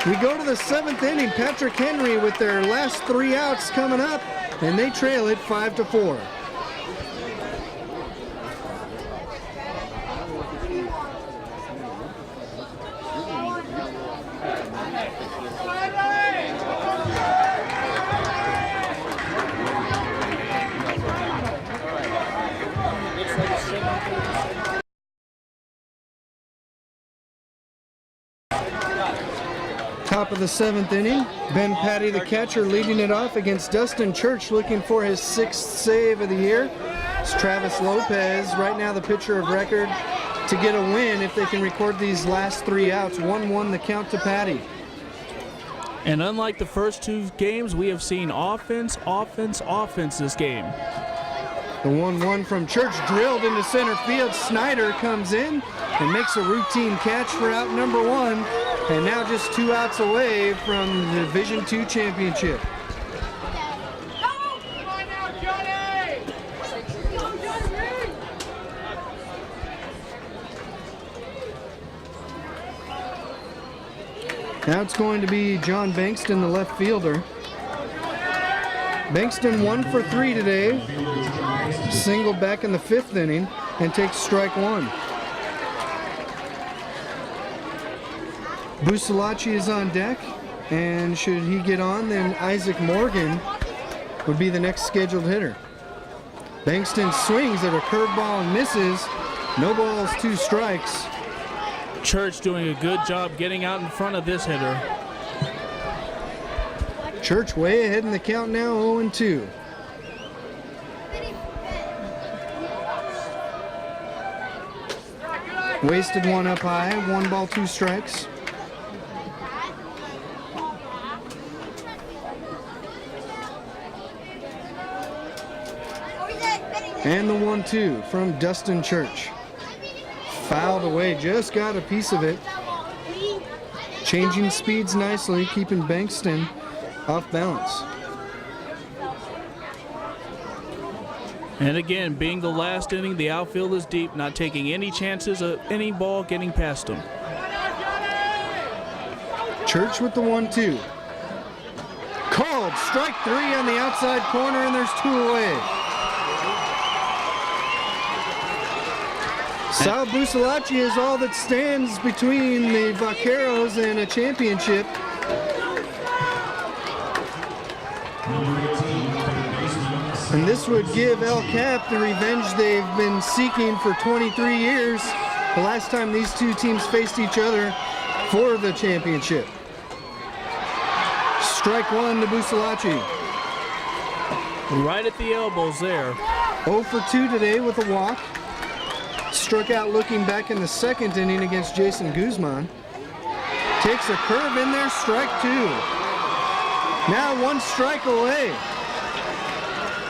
We go to the 7th inning. Patrick Henry with their last 3 outs coming up, and they trail it 5-4. Top of the 7th inning, Ben Patty, the catcher, leading it off against Dustin Church, looking for his 6th save of the year. It's Travis Lopez, right now the pitcher of record, to get a win if they can record these last 3 outs. 1-1 the count to Patty. And unlike the first 2 games, we have seen offense, offense, offense this game. The 1-1 from Church drilled into center field. Snyder comes in and makes a routine catch for out number 1. And now just 2 outs away from the Division II championship. Now it's going to be John Bankston, the left fielder. Bankston 1 for 3 today. Singled back in the 5th inning and takes strike 1. Busalacci is on deck, and should he get on, then Isaac Morgan would be the next scheduled hitter. Bankston swings at a curveball and misses. No balls, 2 strikes. Church doing a good job getting out in front of this hitter. Church way ahead in the count now, 0-2. Wasted 1 up high, 1 ball, 2 strikes. And the 1-2 from Dustin Church. Fouled away, just got a piece of it. Changing speeds nicely, keeping Bankston off balance. And again, being the last inning, the outfield is deep, not taking any chances of any ball getting past them. Church with the 1-2. Called, strike 3 on the outside corner, and there's 2 away. Sal Busalacci is all that stands between the Vaqueros and a championship. And this would give El Cap the revenge they've been seeking for 23 years. The last time these 2 teams faced each other for the championship. Strike 1 to Busalacci. Right at the elbows there. 0 for 2 today with a walk. Struck out looking back in the 2nd inning against Jason Guzman. Takes a curve in there, strike 2. Now 1 strike away.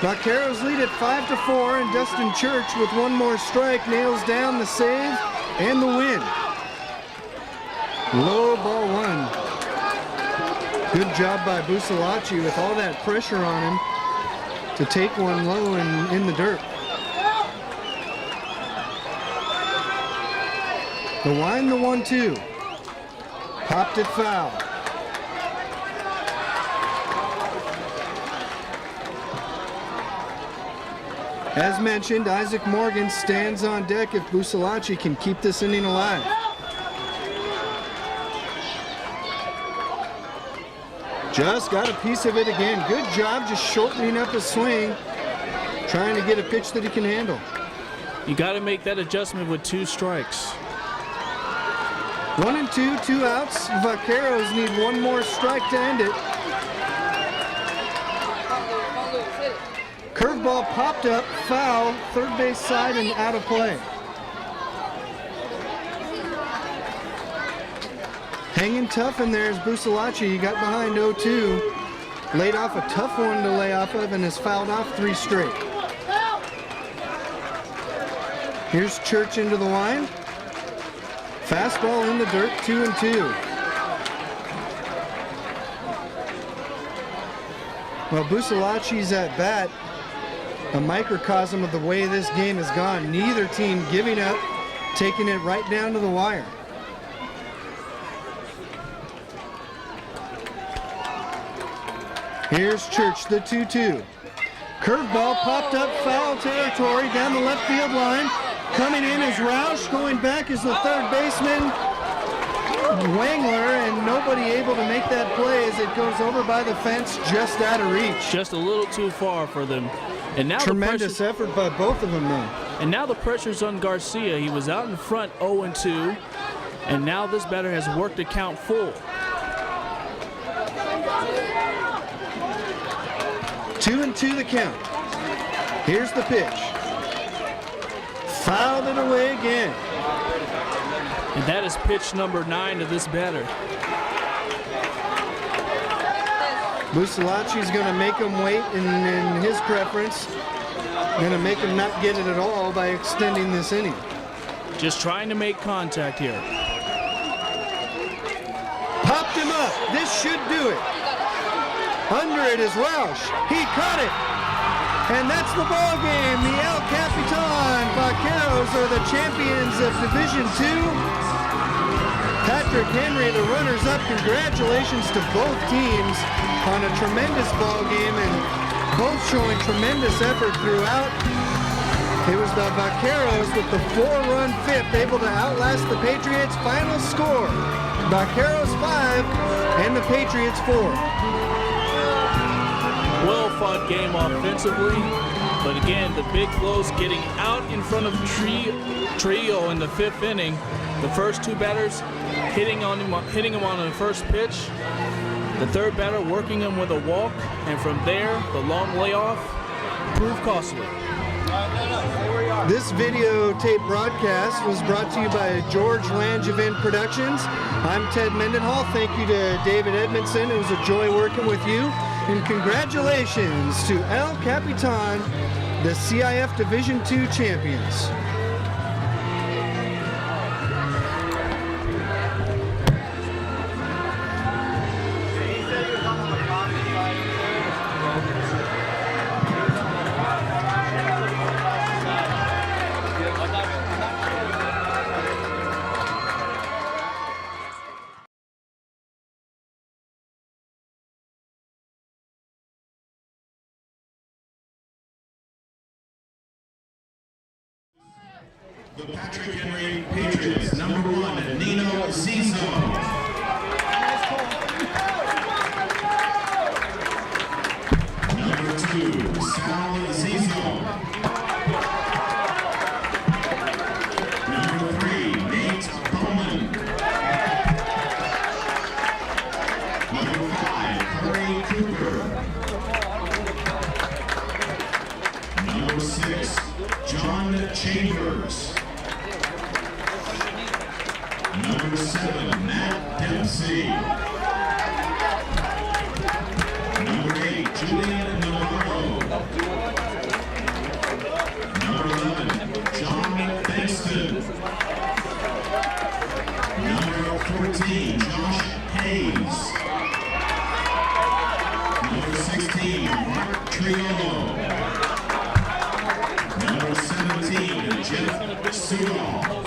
Vaqueros lead at 5-4, and Dustin Church with 1 more strike nails down the save and the win. Low ball 1. Good job by Busalacci with all that pressure on him to take one low and in the dirt. The Wine, the 1-2. Popped it foul. As mentioned, Isaac Morgan stands on deck if Busalachi can keep this inning alive. Just got a piece of it again. Good job just shortening up his swing, trying to get a pitch that he can handle. You got to make that adjustment with 2 strikes. 1 and 2, 2 outs. Vaqueros need 1 more strike to end it. Curveball popped up, foul, third base side and out of play. Hanging tough in there is Busalachi. He got behind 0-2, laid off a tough one to lay off of, and has fouled off 3 straight. Here's Church into the line. Fastball in the dirt, 2-2. Well, Busalachi's at bat, a microcosm of the way this game has gone. Neither team giving up, taking it right down to the wire. Here's Church, the 2-2. Curveball popped up, foul territory down the left field line. Coming in is Roush, going back is the third baseman, Wangler, and nobody able to make that play as it goes over by the fence, just out of reach. Just a little too far for them. And now tremendous effort by both of them, though. And now the pressure's on Garcia. He was out in front 0-2, and now this batter has worked the count full. 2-2 the count. Here's the pitch. Fouled it away again. And that is pitch number 9 to this batter. Busalachi's going to make him wait in his preference. Going to make him not get it at all by extending this inning. Just trying to make contact here. Popped him up. This should do it. Under it is Roush. He caught it. And that's the ball game. The El Capitan Vaqueros are the champions of Division II. Patrick Henry, the runners-up. Congratulations to both teams on a tremendous ball game and both showing tremendous effort throughout. It was the Vaqueros with the 4-run fifth able to outlast the Patriots. Final score, Vaqueros 5 and the Patriots 4. Well-fought game offensively, but again, the big blows getting out in front of Trio in the 5th inning. The first 2 batters hitting him on the first pitch. The third batter working him with a walk, and from there, the long layoff proved costly. This videotape broadcast was brought to you by George Langevin Productions. I'm Ted Mendenhall. Thank you to David Edmondson. It was a joy working with you. And congratulations to El Capitan, the CIF Division II champions. The Patrick Henry Patriots, number 1, Nino Zizo. Number 2, Sal Zizo. Number 3, Nate Bowman. Number 5, Corey Cooper. Number 6, John Chambers. Number 7, Matt Dempsey. Number 8, Julian Navarro. Number 11, John Bankston. Number 14, Josh Hayes. Number 16, Mark Triolo. Number 17, Jeff Sewell.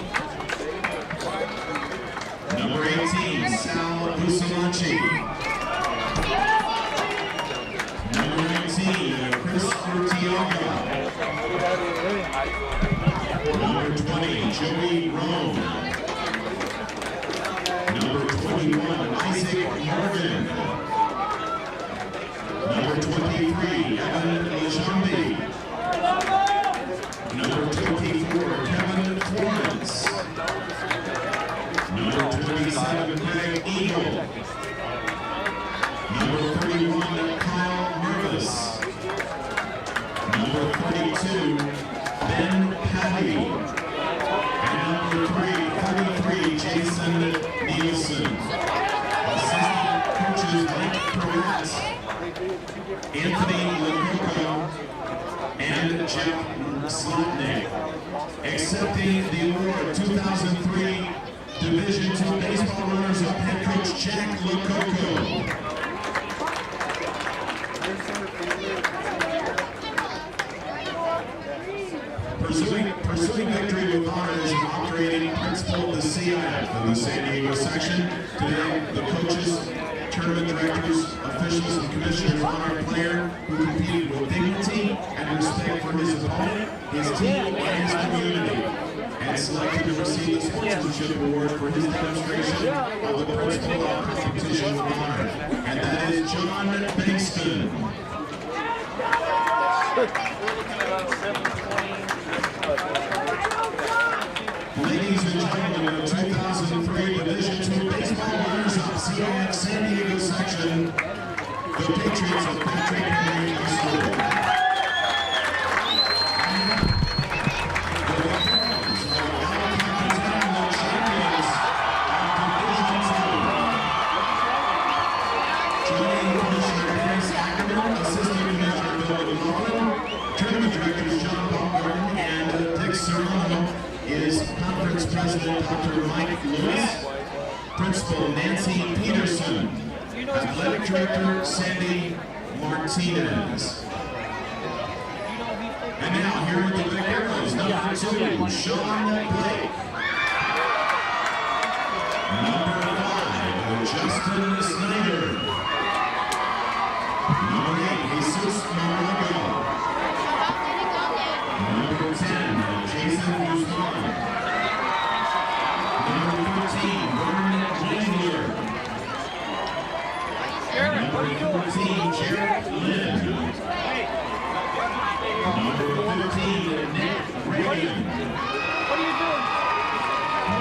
Number 20, Joey Rome. Number 21, Isaac Morgan. Number 23, Evan Lejambi. Number 24, Kevin Florence. Number 27, Greg Eagle. Number 31, Kyle Mervis. Number 32, Ben Patty. And number 33, Jason Nielsen. Assistant coaches Mike Perez, Anthony Lococo, and Jeff Slotnick. Accepting the award 2003 Division II Baseball Runners-Up head coach Jack Lococo. Pursuing victory with honor is an operating principle of the CIF in the San Diego section. Today, the coaches, tournament directors, officials, and commissioners honor a player who competed with dignity and respect for his opponent, his team, and his community, and selected to receive the Sportsmanship Award for his demonstration of the principle of competition with honor. And that is John Bankston. Ladies and gentlemen, the 2003 Division II Baseball Runners-Up CIF San Diego section, the Patriots of Patrick Henry High School. The Vaqueros of Capitan, the champions of Division II. Joining Commissioner Dennis Ackerman, Assistant Commissioner Bill McLaughlin, Tournament Directors John Baumgarten and Dick Serrano, is Conference President Dr. Mike Lewis, Principal Nancy Peterson, Athletic Director Sandy Martinez. And now here are the Vaqueros, number 2, Sean Blake. Number 5, Justin Snyder. Number 8, Jesus Marlago. Number 10, Jason Guzman. Number 13, Vernon Wengler. Number 14, Jared Lynn. Number 15, Nick Reagan.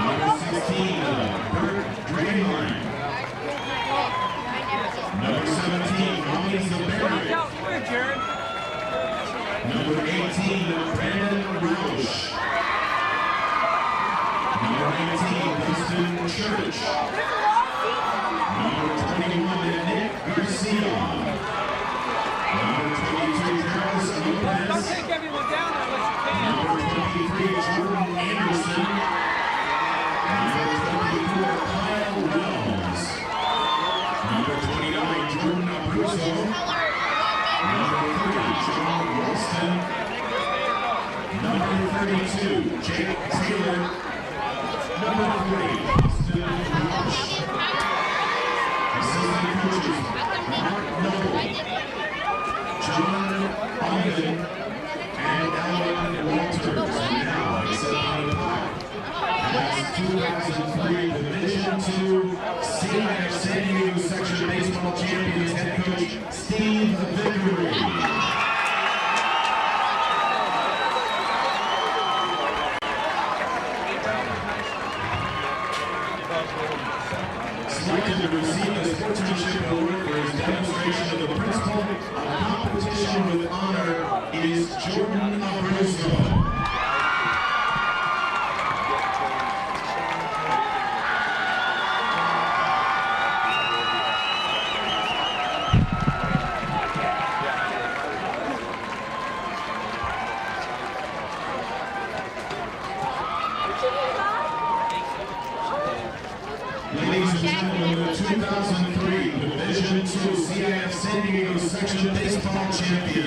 Number 16, Bert Draymond. Number 17, Tommy Zaberry. Number 18, Brandon Roush. Number 18, Dustin Church. Number 21, Nick Garcia. Number 22, Travis Lopez. Don't take everyone down unless you can. Number 23, Jordan Anderson. Number 24, Kyle Wells. Number 29, Jordan Abruzzo. Number 30, John Ralston. Number 32, Jake Taylor. Number 3, Austin Walsh. Assistant coaches, Mark Noble, John Ogden, and Alan Walters. And now, accepting the plaque as 2003 Division II CIF San Diego Section Baseball Champions head coach Steve Vickery. Selected to receive the Sportsmanship Award for his demonstration of the principle of competition with honor is Jordan Abruzzo. Ladies and gentlemen, the 2003 Division II CIF San Diego Section Baseball Champions.